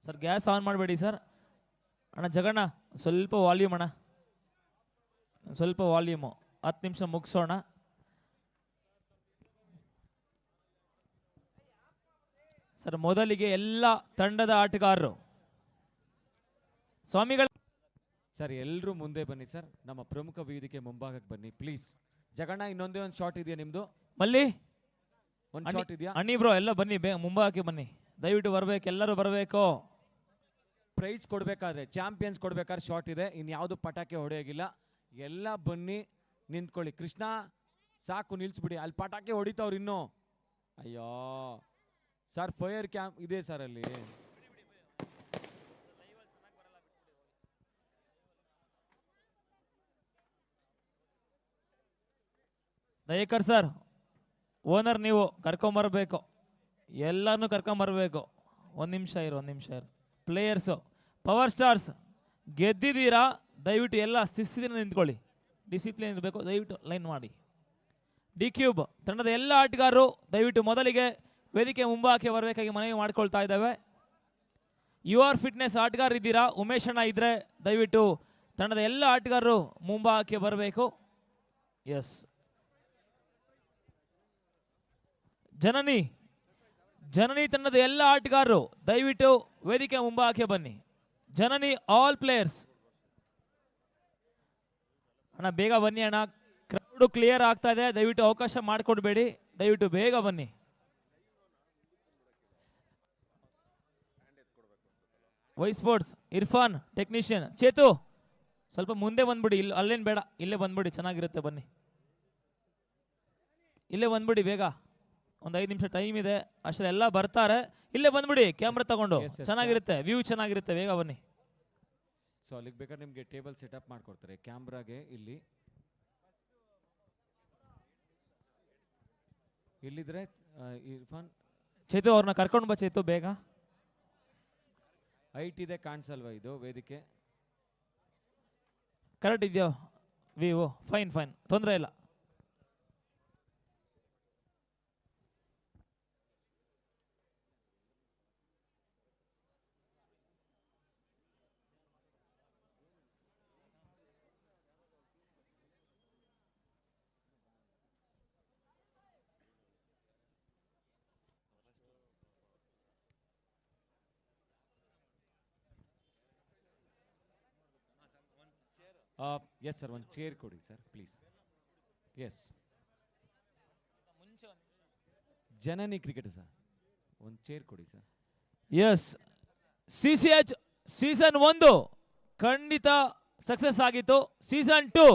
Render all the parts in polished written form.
Sir gas on ಮಾಡಬೇಡಿ sir. ಅಣ್ಣ ಜಗಣ್ಣ ಸ್ವಲ್ಪ ವಾಲ್ಯೂಮ್ ಅಣ್ಣ, ಸ್ವಲ್ಪ ವಾಲ್ಯೂಮು. 10 ನಿಮಿಷ ಮುಗಿಸೋಣ. ಸರ್ ಮೊದಲಿಗೆ ಎಲ್ಲ ತಂಡದ ಆಟಗಾರರು ಸ್ವಾಮಿಗಳು ಸರ್ ಎಲ್ಲರೂ ಮುಂದೆ ಬನ್ನಿ ಸರ್. ನಮ್ಮ ಪ್ರಮುಖ ವೇದಿಕೆ ಮುಂಭಾಗಕ್ಕೆ ಬನ್ನಿ ಪ್ಲೀಸ್. ಜಗಣ್ಣ ಇನ್ನೊಂದೇ ಒಂದು ಶಾಟ್ ಇದೆಯಾ ನಿಮ್ದು? ಮಲ್ಲಿ ಒಂದು ಶಾಟ್ ಇದೆಯಾ? ಅಣ್ಣಿ ಬ್ರೋ ಎಲ್ಲ ಬನ್ನಿ, ಮುಂಭಾಗಕ್ಕೆ ಬನ್ನಿ, ದಯವಿಟ್ಟು ಬರಬೇಕು, ಎಲ್ಲರೂ ಬರಬೇಕು. ಪ್ರೈಸ್ ಕೊಡ್ಬೇಕಾದ್ರೆ, ಚಾಂಪಿಯನ್ಸ್ ಕೊಡ್ಬೇಕಾದ್ರೆ ಶಾಟ್ ಇದೆ, ಇನ್ಯಾವುದು ಪಟಾಕಿ ಹೊಡೆಯೋಗಿಲ್ಲ. ಎಲ್ಲ ಬನ್ನಿ ನಿಂತ್ಕೊಳ್ಳಿ. ಕೃಷ್ಣ ಸಾಕು ನಿಲ್ಸ್ಬಿಡಿ, ಅಲ್ಲಿ ಪಟಾಕಿ ಹೊಡಿತಾವ್ರು ಇನ್ನೂ. ಅಯ್ಯೋ ಸರ್ ಫೈರ್ ಕ್ಯಾಂಪ್ ಇದೆ ಸರ್ ಅಲ್ಲಿ. ದಯಕರ್ ಸರ್, ಓನರ್ ನೀವು ಕರ್ಕೊಂಬರ್ಬೇಕು, ಎಲ್ಲರನ್ನೂ ಕರ್ಕೊಂಬರ್ಬೇಕು. ಒಂದು ನಿಮಿಷ ಇರು. ಪ್ಲೇಯರ್ಸು, ಪವರ್ ಸ್ಟಾರ್ಸ್ ಗೆದ್ದಿದ್ದೀರಾ, ದಯವಿಟ್ಟು ಎಲ್ಲ ಸ್ಥಿತಿನ ನಿಂತ್ಕೊಳ್ಳಿ. ಡಿಸಿಪ್ಲಿನ್ ಇರಬೇಕು, ದಯವಿಟ್ಟು ಲೈನ್ ಮಾಡಿ. ಡಿ ಕ್ಯೂಬ್ ತಂಡದ ಎಲ್ಲ ಆಟಗಾರರು ದಯವಿಟ್ಟು ಮೊದಲಿಗೆ ವೇದಿಕೆ ಮುಂಭಾಗಕ್ಕೆ ಬರಬೇಕಾಗಿ ಮನವಿ ಮಾಡ್ಕೊಳ್ತಾ ಇದ್ದಾವೆ. ಯು ಆರ್ ಫಿಟ್ನೆಸ್ ಆಟಗಾರ ಇದ್ದೀರಾ, ಉಮೇಶ್ ಅಣ್ಣ ಇದ್ದರೆ ದಯವಿಟ್ಟು ತಂಡದ ಎಲ್ಲ ಆಟಗಾರರು ಮುಂಭಾಗಕ್ಕೆ ಬರಬೇಕು. ಎಸ್, ಜನನಿ ತಂಡದ ಎಲ್ಲ ಆಟಗಾರರು ದಯವಿಟ್ಟು ವೇದಿಕೆ ಮುಂಭಾಗಕ್ಕೆ ಬನ್ನಿ. ಜನನಿ ಆಲ್ ಪ್ಲೇಯರ್ಸ್ ಅಣ್ಣ ಬೇಗ ಬನ್ನಿ ಅಣ್ಣ, ಕ್ರೌಡ್ ಕ್ಲಿಯರ್ ಆಗ್ತಾ ಇದೆ, ದಯವಿಟ್ಟು ಅವಕಾಶ ಮಾಡಿಕೊಡ್ಬೇಡಿ, ದಯವಿಟ್ಟು ಬೇಗ ಬನ್ನಿ. Y sports Irfan technician Chethu ಸ್ವಲ್ಪ ಮುಂದೆ ಬಂದ್ಬಿಡಿ, ಇಲ್ಲಿ ಅಲ್ಲೇನು ಬೇಡ, ಇಲ್ಲೇ ಬಂದ್ಬಿಡಿ, ಚೆನ್ನಾಗಿರುತ್ತೆ, ಬನ್ನಿ ಇಲ್ಲೇ ಬಂದ್ಬಿಡಿ ಬೇಗ. ಒಂದು 5 ನಿಮಿಷ ಟೈಮ್ ಇದೆ, ಅಷ್ಟೆಲ್ಲ ಬರ್ತಾರೆ, ಇಲ್ಲೇ ಬಂದ್ಬಿಡಿ ಕ್ಯಾಮ್ರಾ ತಗೊಂಡು, ಚೆನ್ನಾಗಿರುತ್ತೆ, ವ್ಯೂ ಚೆನ್ನಾಗಿರುತ್ತೆ, ಬೇಗ ಬನ್ನಿ. ಸೊ ಅಲ್ಲಿಗೆ ಬೇಕಾದ್ರೆ ನಿಮಗೆ ಟೇಬಲ್ ಸೆಟಪ್ ಮಾಡ್ಕೊಡ್ತಾರೆ ಕ್ಯಾಮ್ರಾಗೆ. ಇಲ್ಲಿದ್ರೆ ಇರ್ಫಾನ್ ಚೇತು ಅವ್ರನ್ನ ಕರ್ಕೊಂಡು ಬಾ ಚೇತು ಬೇಗ. ಹೈಟ್ ಇದೆ ಕಾಣಿಸಲ್ವಾ ಇದು ವೇದಿಕೆ? ಕರೆಕ್ಟ್ ಇದೆಯೋ ವ್ಯೂ? ಫೈನ್, ತೊಂದರೆ ಇಲ್ಲ. ಎಸ್ ಸರ್, ಒಂದು ಚೇರ್ ಕೊಡಿ sir please. Yes, Janani cricket sir, ಒಂದು ಚೇರ್ ಕೊಡಿ ಸರ್. ಎಸ್, CCH ಸೀಸನ್ 1 ಖಂಡಿತ ಸಕ್ಸಸ್ ಆಗಿತ್ತು, ಸೀಸನ್ 2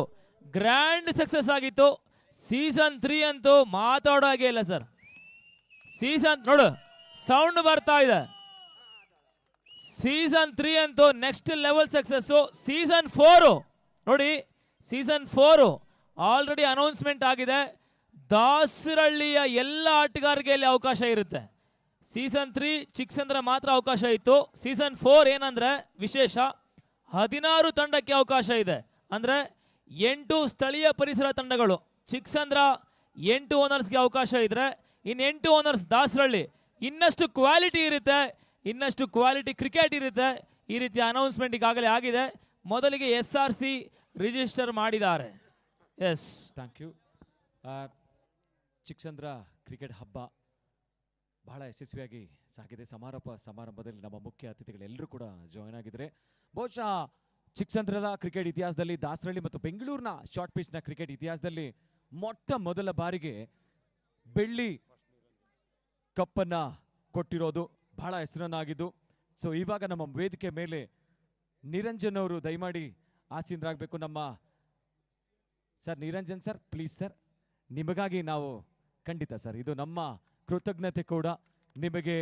ಗ್ರ್ಯಾಂಡ್ ಸಕ್ಸಸ್ ಆಗಿತ್ತು, ಸೀಸನ್ 3 ಅಂತೂ ಮಾತಾಡೋ ಹಾಗೆ ಇಲ್ಲ ಸರ್. ಸೀಸನ್ ನೋಡು ಸೌಂಡ್ ಬರ್ತಾ ಇದೆ, ಸೀಸನ್ 3 ಅಂತೂ ನೆಕ್ಸ್ಟ್ ಲೆವೆಲ್ ಸಕ್ಸಸ್ಸು. ಸೀಸನ್ 4 ನೋಡಿ, ಸೀಸನ್ 4 ಆಲ್ರೆಡಿ ಅನೌನ್ಸ್ಮೆಂಟ್ ಆಗಿದೆ. ದಾಸರಳ್ಳಿಯ ಎಲ್ಲ ಆಟಗಾರರಿಗೆ ಇಲ್ಲಿ ಅವಕಾಶ ಇರುತ್ತೆ. ಸೀಸನ್ 3 ಚಿಕ್ಕಸಂದ್ರ ಮಾತ್ರ ಅವಕಾಶ ಇತ್ತು. ಸೀಸನ್ 4 ಏನಂದ್ರೆ ವಿಶೇಷ, 16 ತಂಡಕ್ಕೆ ಅವಕಾಶ ಇದೆ. ಅಂದರೆ 8 ಸ್ಥಳೀಯ ಪರಿಸರ ತಂಡಗಳು, ಚಿಕ್ಕಸಂದ್ರ 8 ಓನರ್ಸ್ಗೆ ಅವಕಾಶ ಇದ್ರೆ ಇನ್ನು 8 ಓನರ್ಸ್ ದಾಸರಳ್ಳಿ. ಇನ್ನಷ್ಟು ಕ್ವಾಲಿಟಿ ಇರುತ್ತೆ, ಇನ್ನಷ್ಟು ಕ್ವಾಲಿಟಿ ಕ್ರಿಕೆಟ್ ಇರುತ್ತೆ. ಈ ರೀತಿಯ ಅನೌನ್ಸ್ಮೆಂಟ್ ಈಗಾಗಲೇ ಆಗಿದೆ. ಮೊದಲಿಗೆ SRC ರಿಜಿಸ್ಟರ್ ಮಾಡಿದ್ದಾರೆ. Yes, thank you. Chikkasandra cricket ಹಬ್ಬ ಬಹಳ ಯಶಸ್ವಿಯಾಗಿ ಸಾಗಿದೆ. ಸಮಾರಂಭದಲ್ಲಿ ನಮ್ಮ ಮುಖ್ಯ ಅತಿಥಿಗಳೆಲ್ಲರೂ ಕೂಡ ಜಾಯ್ನ್ ಆಗಿದ್ದಾರೆ. ಬಹುಶಃ ಚಿಕ್ಕಸಂದ್ರದ ಕ್ರಿಕೆಟ್ ಇತಿಹಾಸದಲ್ಲಿ, ದಾಸರಳ್ಳಿ ಮತ್ತು ಬೆಂಗಳೂರಿನ ಶಾರ್ಟ್ ಪಿಚ್ನ ಕ್ರಿಕೆಟ್ ಇತಿಹಾಸದಲ್ಲಿ ಮೊಟ್ಟ ಮೊದಲ ಬಾರಿಗೆ ಬೆಳ್ಳಿ ಕಪ್ಪನ್ನು ಕೊಟ್ಟಿರೋದು ಬಹಳ ಹೆಸರನ್ನಾಗಿದ್ದು. ಸೊ ಇವಾಗ ನಮ್ಮ ವೇದಿಕೆ ಮೇಲೆ ನಿರಂಜನ್ ಅವರು ದಯಮಾಡಿ ಆಸೀನರಾಗಬೇಕು. ನಮ್ಮ sir Niranjan sir please sir, ನಿಮಗಾಗಿ ನಾವು ಖಂಡಿತ ಸರ್, ಇದು ನಮ್ಮ ಕೃತಜ್ಞತೆ ಕೂಡ, ನಿಮಗೆ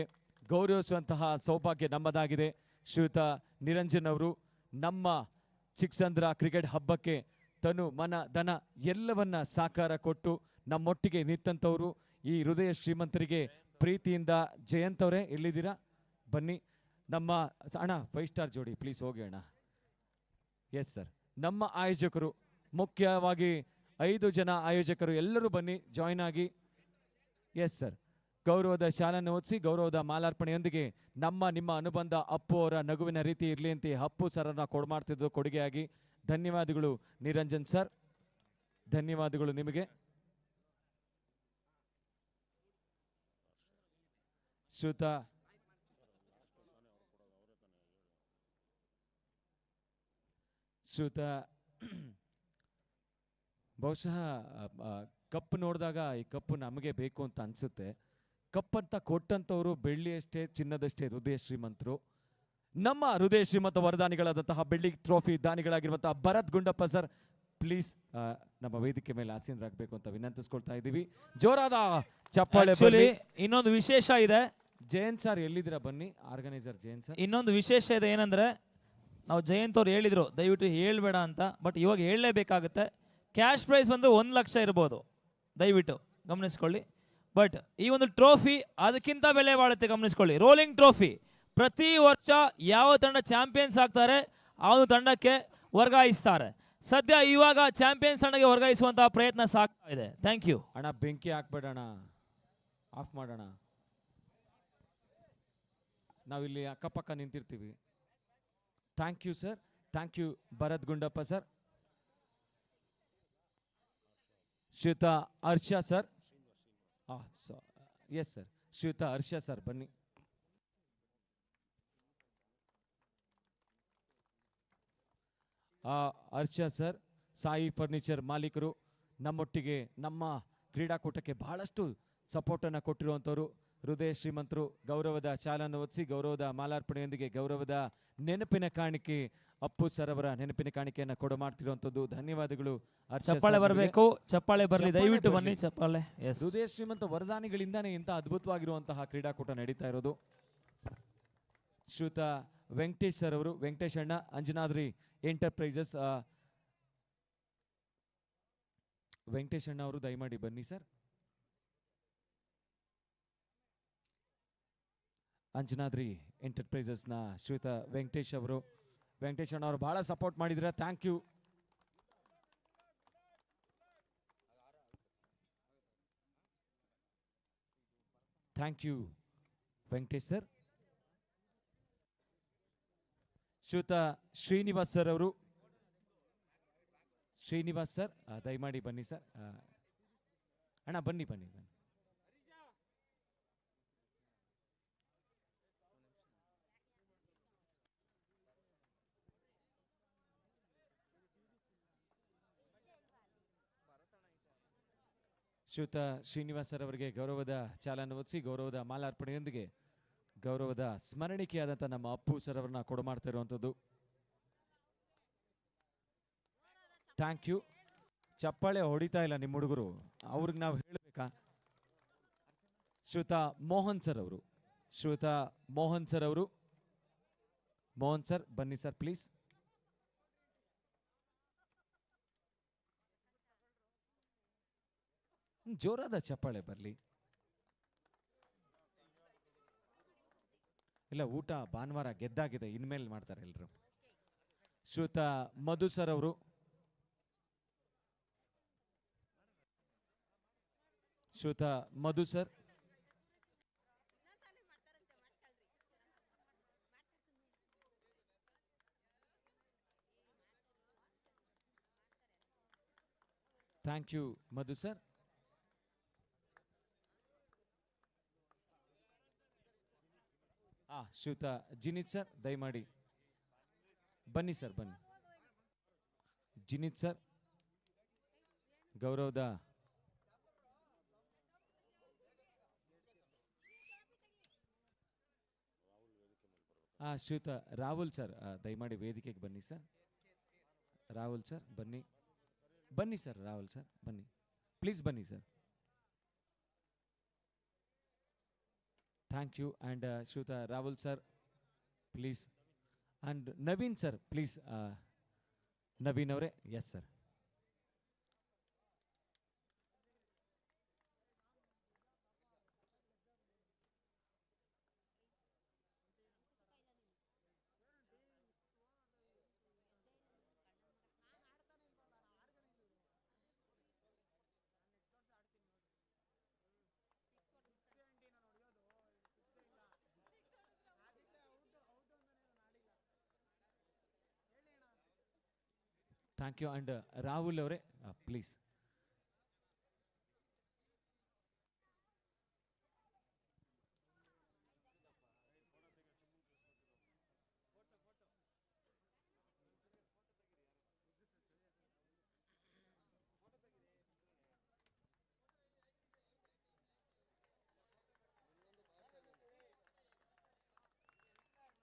ಗೌರವಿಸುವಂತಹ ಸೌಭಾಗ್ಯ ನಮ್ಮದಾಗಿದೆ. ಶ್ರೀಯುತ ನಿರಂಜನ್ ಅವರು ನಮ್ಮ ಚಿಕ್ಕಸಂದ್ರ ಕ್ರಿಕೆಟ್ ಹಬ್ಬಕ್ಕೆ ತನು ಮನ ಧನ ಎಲ್ಲವನ್ನ ಸಾಕಾರ ಕೊಟ್ಟು ನಮ್ಮೊಟ್ಟಿಗೆ ನಿಂತಂಥವರು. ಈ ಹೃದಯ ಶ್ರೀಮಂತರಿಗೆ ಪ್ರೀತಿಯಿಂದ ಜಯಂತ್ ಅವರೇ ಎಲ್ಲಿದ್ದೀರಾ ಬನ್ನಿ. ನಮ್ಮ ಅಣ್ಣ 5 ಸ್ಟಾರ್ ಜೋಡಿ ಪ್ಲೀಸ್ ಹೋಗಿ ಅಣ್ಣ. ಎಸ್ ಸರ್, ನಮ್ಮ ಆಯೋಜಕರು ಮುಖ್ಯವಾಗಿ 5 ಜನ ಆಯೋಜಕರು ಎಲ್ಲರೂ ಬನ್ನಿ ಜಾಯ್ನ್ ಆಗಿ. ಎಸ್ ಸರ್, ಗೌರವದ ಶಾಲನ್ನು ಓದಿಸಿ ಗೌರವದ ಮಾಲಾರ್ಪಣೆಯೊಂದಿಗೆ ನಿಮ್ಮ ಅನುಬಂಧ ಅಪ್ಪು ಅವರ ನಗುವಿನ ರೀತಿ ಇರಲಿ ಅಂತ ಅಪ್ಪು ಸರ್ನ ಕೊಡ್ಮಾಡ್ತಿದ್ದು ಕೊಡುಗೆಯಾಗಿ ಧನ್ಯವಾದಗಳು ನಿರಂಜನ್ ಸರ್, ಧನ್ಯವಾದಗಳು ನಿಮಗೆ. ಶ್ರೀಯುತ ಬಹುಶಃ ಕಪ್ ನೋಡಿದಾಗ ಈ ಕಪ್ಪು ನಮಗೆ ಬೇಕು ಅಂತ ಅನ್ಸುತ್ತೆ. ಕಪ್ ಅಂತ ಕೊಟ್ಟಂತವರು ಬೆಳ್ಳಿಯಷ್ಟೇ ಚಿನ್ನದಷ್ಟೇ ಹೃದಯ ಶ್ರೀಮಂತರು. ನಮ್ಮ ಹೃದಯ ಶ್ರೀಮಂತ ವರದಾನಿಗಳಾದಂತಹ ಬೆಳ್ಳಿ ಟ್ರೋಫಿ ದಾನಿಗಳಾಗಿರುವಂತಹ ಭರತ್ ಗುಂಡಪ್ಪ ಸರ್, ಪ್ಲೀಸ್ ನಮ್ಮ ವೇದಿಕೆ ಮೇಲೆ ಆಸೀನರಾಗಬೇಕು ಅಂತ ವಿನಂತಿಸ್ಕೊಳ್ತಾ ಇದ್ದೀವಿ. ಜೋರಾದ ಚಪ್ಪಾಳೆ. ಇನ್ನೊಂದು ವಿಶೇಷ ಇದೆ. ಜಯಂತ್ ಸರ್ ಎಲ್ಲಿದ್ದೀರಾ? ಬನ್ನಿ, ಆರ್ಗನೈಸರ್ ಜಯಂತ್ ಸರ್. ಇನ್ನೊಂದು ವಿಶೇಷ ಇದೆ, ಏನಂದ್ರೆ ನಾವು ಜಯಂತ್ ಅವ್ರು ಹೇಳಿದ್ರು ದಯವಿಟ್ಟು ಹೇಳ್ಬೇಡ ಅಂತ, ಬಟ್ ಇವಾಗ ಹೇಳಲೇಬೇಕಾಗುತ್ತೆ. ಕ್ಯಾಶ್ ಪ್ರೈಸ್ ಬಂದು 1 ಲಕ್ಷ ಇರ್ಬೋದು, ದಯವಿಟ್ಟು ಗಮನಿಸ್ಕೊಳ್ಳಿ. ಬಟ್ ಈ ಒಂದು ಟ್ರೋಫಿ ಅದಕ್ಕಿಂತ ಬೆಲೆ ಬಾಳುತ್ತೆ, ಗಮನಿಸ್ಕೊಳ್ಳಿ. ರೋಲಿಂಗ್ ಟ್ರೋಫಿ ಪ್ರತಿ ವರ್ಷ ಯಾವ ತಂಡ ಚಾಂಪಿಯನ್ಸ್ ಆಗ್ತಾರೆ ಆ ಒಂದು ತಂಡಕ್ಕೆ ವರ್ಗಾಯಿಸ್ತಾರೆ. ಸದ್ಯ ಇವಾಗ ಚಾಂಪಿಯನ್ಸ್ ತಂಡಕ್ಕೆ ವರ್ಗಾಯಿಸುವಂತಹ ಪ್ರಯತ್ನ ಸಾಗ್ತಾ ಇದೆ. Thank you. ಅಣ್ಣ ಬೆಂಕಿ ಹಾಕ್ಬೇಡಣ, ಆಫ್ ಮಾಡೋಣ. ನಾವಿಲ್ಲಿ ಅಕ್ಕಪಕ್ಕ ನಿಂತಿರ್ತೀವಿ. Thank you sir, thank you Bharat Gundappa sir. Shriyuta Harsha sir, yes sir, Shriyuta Harsha sir ಬನ್ನಿ. ಹರ್ಷ ಸರ್ ಸಾಯಿ ಫರ್ನಿಚರ್ ಮಾಲೀಕರು, ನಮ್ಮೊಟ್ಟಿಗೆ ನಮ್ಮ ಕ್ರೀಡಾಕೂಟಕ್ಕೆ ಬಹಳಷ್ಟು ಸಪೋರ್ಟನ್ನು ಕೊಟ್ಟಿರುವಂಥವ್ರು, ಹೃದಯ ಶ್ರೀಮಂತರು. ಗೌರವದ ಶಾಲನ್ನು ಓದಿಸಿ ಗೌರವದ ಮಾಲಾರ್ಪಣೆಯೊಂದಿಗೆ ಗೌರವದ ನೆನಪಿನ ಕಾಣಿಕೆ ಅಪ್ಪು ಸರ್ ಅವರ ನೆನಪಿನ ಕಾಣಿಕೆಯನ್ನು ಕೊಡಮಾಡ್ತಿರುವಂಥದ್ದು. ಧನ್ಯವಾದಗಳು. ಚಪ್ಪಾಳೆ ಬರಬೇಕು, ಚಪ್ಪಾಳೆ ಬರಲಿ, ದಯವಿಟ್ಟು ಬನ್ನಿ ಚಪ್ಪಾಳೆ. ಹೃದಯ ಶ್ರೀಮಂತ ವರದಾನಿಗಳಿಂದಾನೇ ಇಂಥ ಅದ್ಭುತವಾಗಿರುವಂತಹ ಕ್ರೀಡಾಕೂಟ ನಡೀತಾ ಇರೋದು. ಶ್ರೀಯುತ ವೆಂಕಟೇಶ್ ಸರ್ ಅವರು, ವೆಂಕಟೇಶ್ ಅಣ್ಣ, ಅಂಜನಾದ್ರಿ ಎಂಟರ್ಪ್ರೈಸಸ್. ವೆಂಕಟೇಶ್ ಅಣ್ಣ ಅವರು ದಯಮಾಡಿ ಬನ್ನಿ ಸರ್. ಅಂಜನಾದ್ರಿ ಎಂಟರ್ಪ್ರೈಸಸ್ನ ಶ್ರೀಯುತ ವೆಂಕಟೇಶ್ ಅವರು, ವೆಂಕಟೇಶ್ ಅಣ್ಣ ಅವರು ಬಹಳ ಸಪೋರ್ಟ್ ಮಾಡಿದ್ರೆ, thank you. Thank you Venkatesh sir. ಶ್ರೀಯುತ ಶ್ರೀನಿವಾಸ್ ಸರ್ ಅವರು, ಶ್ರೀನಿವಾಸ್ ಸರ್ ದಯಮಾಡಿ ಬನ್ನಿ ಸರ್. ಅಣ್ಣ ಬನ್ನಿ ಬನ್ನಿ ಬನ್ನಿ. ಶ್ರೀಯುತ ಶ್ರೀನಿವಾಸ್ ಸರ್ ಅವರಿಗೆ ಗೌರವದ ಚಾಲನೆ ಓದಿಸಿ ಗೌರವದ ಮಾಲಾರ್ಪಣೆಯೊಂದಿಗೆ ಗೌರವದ ಸ್ಮರಣಿಕೆಯಾದಂಥ ನಮ್ಮ ಅಪ್ಪು ಸರ್ ಅವರನ್ನ ಕೊಡಮಾಡ್ತಾ ಇರುವಂಥದ್ದು. Thank you. ಚಪ್ಪಾಳೆ ಹೊಡಿತಾ ಇಲ್ಲ ನಿಮ್ಮ ಹುಡುಗರು, ಅವ್ರಿಗೆ ನಾವು ಹೇಳಬೇಕಾ? ಶ್ರೀಯುತ ಮೋಹನ್ ಸರ್ ಅವರು, ಶ್ರೀಯುತ ಮೋಹನ್ ಸರ್ ಅವರು, ಮೋಹನ್ ಸರ್ ಬನ್ನಿ ಸರ್ ಪ್ಲೀಸ್. ಜೋರಾದ ಚಪ್ಪಾಳೆ ಬರಲಿ. ಇಲ್ಲ, ಊಟ ಭಾನುವಾರ ಗೆದ್ದಾಗಿದೆ, ಇನ್ಮೇಲೆ ಮಾಡ್ತಾರೆ ಎಲ್ಲರೂ. ಶ್ರೀಯುತ ಮಧು ಸರ್ ಅವರು, Shriyuta Madhu sir, thank you Madhu sir. Shriyuta Jinith sir ದಯಮಾಡಿ ಬನ್ನಿ ಸರ್, ಬನ್ನಿ. ಜಿನಿತ್ ಸರ್ ಗೌರವದ ಶ್ರೀಯುತ ರಾಹುಲ್ ಸರ್ ದಯಮಾಡಿ ವೇದಿಕೆಗೆ ಬನ್ನಿ ಸರ್. ರಾಹುಲ್ ಸರ್ ಬನ್ನಿ, ಬನ್ನಿ ಸರ್, ರಾಹುಲ್ ಸರ್ ಬನ್ನಿ ಪ್ಲೀಸ್, ಬನ್ನಿ sir. Thank you. And Shriyuta Rahul sir please. And Naveen sir please. Naveen ಅವರೇ, yes sir. Thank you. And Rahul ಅವರೇ ಪ್ಲೀಸ್.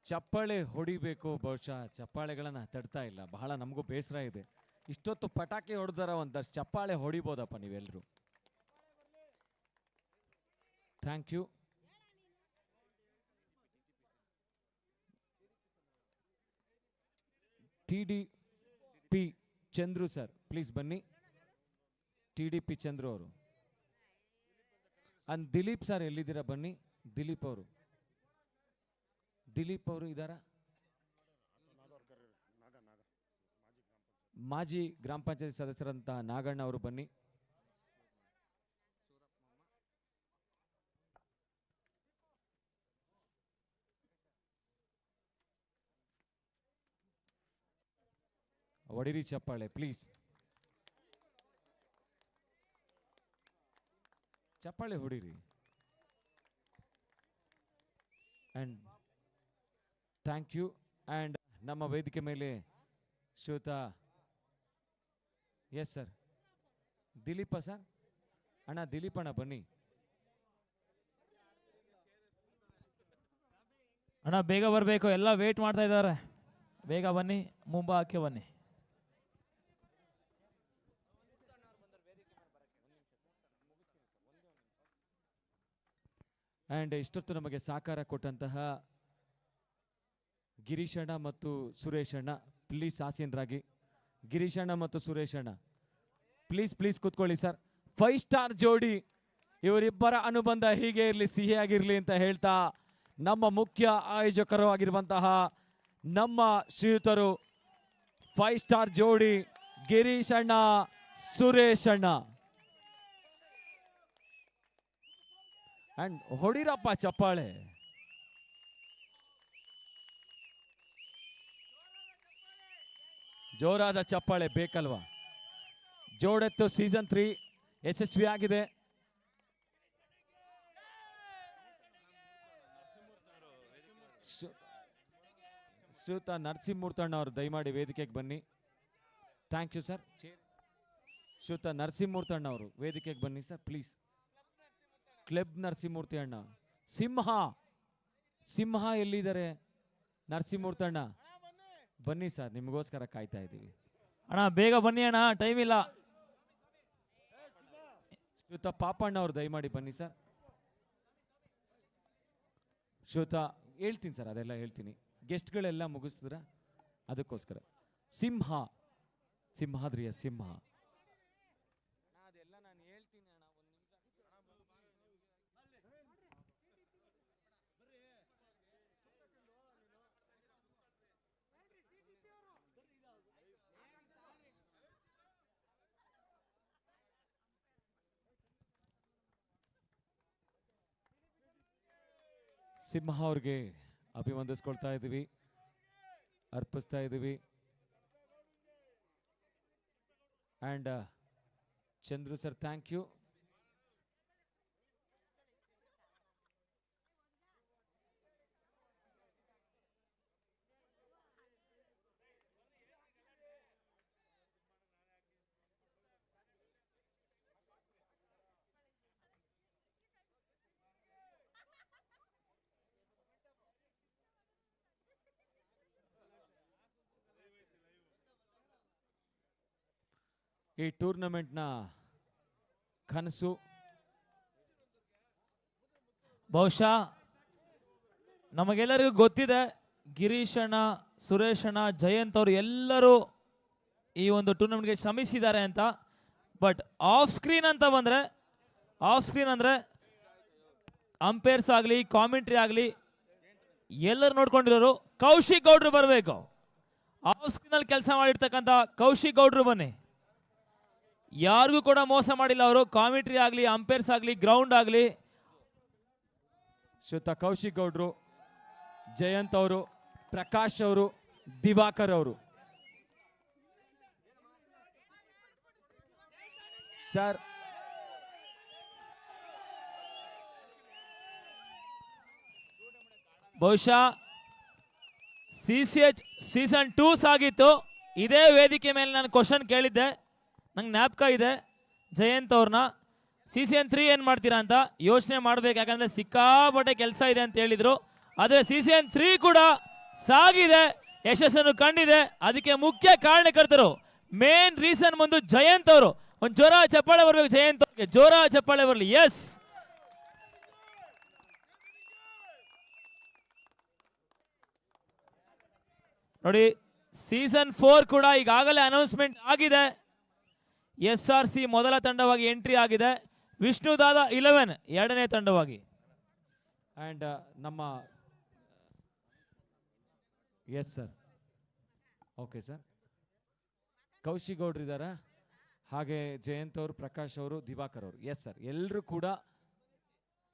ಚಪ್ಪಾಳೆ ಹೊಡಿಬೇಕು, ಬಹುಶಃ ಚಪ್ಪಾಳೆಗಳನ್ನ ತಡ್ತಾ ಇಲ್ಲ. ಬಹಳ ನಮಗೂ ಬೇಸರ ಇದೆ. ಇಷ್ಟೊತ್ತು ಪಟಾಕಿ ಹೊಡೆದಾರ, ಒಂದಷ್ಟು ಚಪ್ಪಾಳೆ ಹೊಡಿಬೋದಪ್ಪ ನೀವೆಲ್ಲರೂ. Thank you. TDP Chandru sir please ಬನ್ನಿ. TDP ಚಂದ್ರು ಅವರು. ಅಂಡ್ ದಿಲೀಪ್ ಸರ್ ಎಲ್ಲಿದ್ದೀರಾ ಬನ್ನಿ. ದಿಲೀಪ್ ಅವರು ಇದ್ದಾರಾ? ಮಾಜಿ ಗ್ರಾಮ ಪಂಚಾಯತ್ ಸದಸ್ಯರಂತ ನಾಗಣ್ಣ ಅವರು ಬನ್ನಿ. ಹೊಡಿರಿ ಚಪ್ಪಾಳೆ ಪ್ಲೀಸ್. ಚಪ್ಪಾಳೆ ಹೊಡಿರಿ. And thank you. ಅಂಡ್ ನಮ್ಮ ವೇದಿಕೆ ಮೇಲೆ ಶ್ರೀಯುತ ಎಸ್ ಸರ್ ದಿಲೀಪ ಸರ್. ಅಣ್ಣ ದಿಲೀಪ್ ಅಣ್ಣ ಬನ್ನಿ. ಅಣ್ಣ ಬೇಗ ಬರಬೇಕು, ಎಲ್ಲ ವೇಟ್ ಮಾಡ್ತಾ ಇದ್ದಾರೆ. ಬೇಗ ಬನ್ನಿ, ಮುಂಬಾಕ್ಕೆ ಬನ್ನಿ. ಅಂಡ್ ಇಷ್ಟೊತ್ತು ನಮಗೆ ಸಹಕಾರ ಕೊಟ್ಟಂತಹ ಗಿರೀಶಣ್ಣ ಮತ್ತು ಸುರೇಶಣ್ಣ ಪ್ಲೀಸ್ ಆಸೀನರಾಗಿ. ಗಿರೀಶಣ್ಣ ಮತ್ತು ಸುರೇಶಣ್ಣ ಪ್ಲೀಸ್ ಕೂತ್ಕೊಳ್ಳಿ ಸರ್. 5 ಸ್ಟಾರ್ ಜೋಡಿ, ಇವರಿಬ್ಬರ ಅನುಬಂಧ ಹೀಗೆ ಇರಲಿ, ಸಿಹಿಯಾಗಿರ್ಲಿ ಅಂತ ಹೇಳ್ತಾ ನಮ್ಮ ಮುಖ್ಯ ಆಯೋಜಕರು ಆಗಿರುವಂತಹ ನಮ್ಮ ಶ್ರೀಯುತರು 5 ಸ್ಟಾರ್ ಜೋಡಿ ಗಿರೀಶಣ್ಣ ಸುರೇಶಣ್ಣ. ಅಂಡ್ ಹೊಡಿರಪ್ಪ ಚಪ್ಪಾಳೆ. ಜೋರಾದ ಚಪ್ಪಾಳೆ ಬೇಕಲ್ವಾ? ಜೋಡೆತ್ತು ಸೀಸನ್ 3 ಯಶಸ್ವಿ ಆಗಿದೆ. ಶ್ರೀಯುತ ನರಸಿಂಹಮೂರ್ತಣ್ಣ ಅವರು ದಯಮಾಡಿ ವೇದಿಕೆಗೆ ಬನ್ನಿ. Thank you sir. ಶ್ರೀಯುತ ನರಸಿಂಹಮೂರ್ತಣ್ಣ ಅವರು ವೇದಿಕೆಗೆ ಬನ್ನಿ ಸರ್ ಪ್ಲೀಸ್. ಕ್ಲಬ್ ನರಸಿಂಹಮೂರ್ತಿ ಅಣ್ಣ. ಸಿಂಹ ಎಲ್ಲಿದ್ದಾರೆ? ನರಸಿಂಹಮೂರ್ತಣ್ಣ ಬನ್ನಿ ಸರ್, ನಿಮಗೋಸ್ಕರ ಕಾಯ್ತಾ ಇದ್ದೀವಿ. ಅಣ್ಣ ಬೇಗ ಬನ್ನಿ ಅಣ್ಣ, ಟೈಮ್ ಇಲ್ಲ. ಶ್ರೀಯುತ ಪಾಪಣ್ಣ ಅವರು ದಯಮಾಡಿ ಬನ್ನಿ ಸರ್. ಶ್ರೀಯುತ ಹೇಳ್ತೀನಿ ಸರ್, ಅದೆಲ್ಲ ಹೇಳ್ತೀನಿ. ಗೆಸ್ಟ್ಗಳೆಲ್ಲ ಮುಗಿಸಿದ್ರ ಅದಕ್ಕೋಸ್ಕರ. ಸಿಂಹಾದ್ರಿಯ ಸಿಂಹ. ಸಿಂಹ ಅವ್ರಿಗೆ ಅಭಿವಂದಿಸ್ಕೊಳ್ತಾ ಇದ್ದೀವಿ, ಅರ್ಪಿಸ್ತಾ ಇದ್ದೀವಿ. And Chandru sir thank you. ಈ ಟೂರ್ನಮೆಂಟ್ನ ಕನಸು ಬಹುಶಃ ನಮಗೆಲ್ಲರಿಗೂ ಗೊತ್ತಿದೆ. ಗಿರೀಶಣ್ಣ, ಸುರೇಶಣ್ಣ, ಜಯಂತ್ ಅವರು ಎಲ್ಲರೂ ಈ ಒಂದು ಟೂರ್ನಮೆಂಟ್ಗೆ ಶ್ರಮಿಸಿದ್ದಾರೆ ಅಂತ. ಬಟ್ ಆಫ್ ಸ್ಕ್ರೀನ್ ಅಂದರೆ ಅಂಪೈರ್ಸ್ ಆಗಲಿ, ಕಾಮೆಂಟ್ರಿ ಆಗಲಿ, ಎಲ್ಲರೂ ನೋಡ್ಕೊಂಡಿರೋರು ಕೌಶಿಕ್ ಗೌಡ್ರು ಬರಬೇಕು. ಆಫ್ ಸ್ಕ್ರೀನಲ್ಲಿ ಕೆಲಸ ಮಾಡಿರ್ತಕ್ಕಂಥ ಕೌಶಿಕ್ ಗೌಡ್ರು ಬನ್ನಿ. ಯಾರಿಗೂ ಕೂಡ ಮೋಸ ಮಾಡಿಲ್ಲ ಅವರು. ಕಾಮೆಂಟ್ರಿ ಆಗಲಿ, ಅಂಪೈರ್ಸ್ ಆಗಲಿ, ಗ್ರೌಂಡ್ ಆಗಲಿ. ಶ್ರೀಯುತ ಕೌಶಿಕ್ ಗೌಡ್ರು, ಜಯಂತ್ ಅವರು, ಪ್ರಕಾಶ್ ಅವರು, ದಿವಾಕರ್ ಅವರು. ಸರ್ ಬಹುಶಃ CCH ಸೀಸನ್ 2 ಸಾಗಿತ್ತು. ಇದೇ ವೇದಿಕೆ ಮೇಲೆ ನಾನು ಕ್ವಶನ್ ಕೇಳಿದ್ದೆ, ನಂಗೆ ಜ್ಞಾಪಕ ಇದೆ. ಜಯಂತ್ ಅವ್ರನ್ನ ಸೀಸನ್ 3 ಏನು ಮಾಡ್ತೀರಾ ಅಂತ ಯೋಚನೆ ಮಾಡ್ಬೇಕು, ಯಾಕಂದ್ರೆ ಸಿಕ್ಕಾಪಟ್ಟೆ ಕೆಲಸ ಇದೆ ಅಂತ ಹೇಳಿದ್ರು. ಆದರೆ ಸೀಸನ್ 3 ಕೂಡ ಸಾಗಿದೆ, ಯಶಸ್ಸನ್ನು ಕಂಡಿದೆ. ಅದಕ್ಕೆ ಮುಖ್ಯ ಕಾರಣಕರ್ತರು, ಮೇನ್ ರೀಸನ್ ಬಂದು ಜಯಂತ್ ಅವರು. ಒಂದು ಜೋರ ಚಪ್ಪಾಳೆ ಬರ್ಬೇಕು ಜಯಂತ್ ಅವ್ರಿಗೆ, ಜೋರ ಚಪ್ಪಾಳೆ ಬರಲಿ. ಎಸ್, ನೋಡಿ ಸೀಸನ್ 4 ಕೂಡ ಈಗಾಗಲೇ ಅನೌನ್ಸ್ಮೆಂಟ್ ಆಗಿದೆ. SRC ಮೊದಲ ತಂಡವಾಗಿ ಎಂಟ್ರಿ ಆಗಿದೆ, ವಿಷ್ಣುದಾದ 11 ಎರಡನೇ ತಂಡವಾಗಿ. ಅಂಡ್ ನಮ್ಮ yes sir, okay sir, Kaushik ಗೌಡ್ರು ಇದ್ದಾರಾ, ಹಾಗೆ ಜಯಂತ್ ಅವರು, ಪ್ರಕಾಶ್ ಅವರು, ದಿವಾಕರ್ ಅವರು. ಎಸ್ ಸರ್, ಎಲ್ಲರೂ ಕೂಡ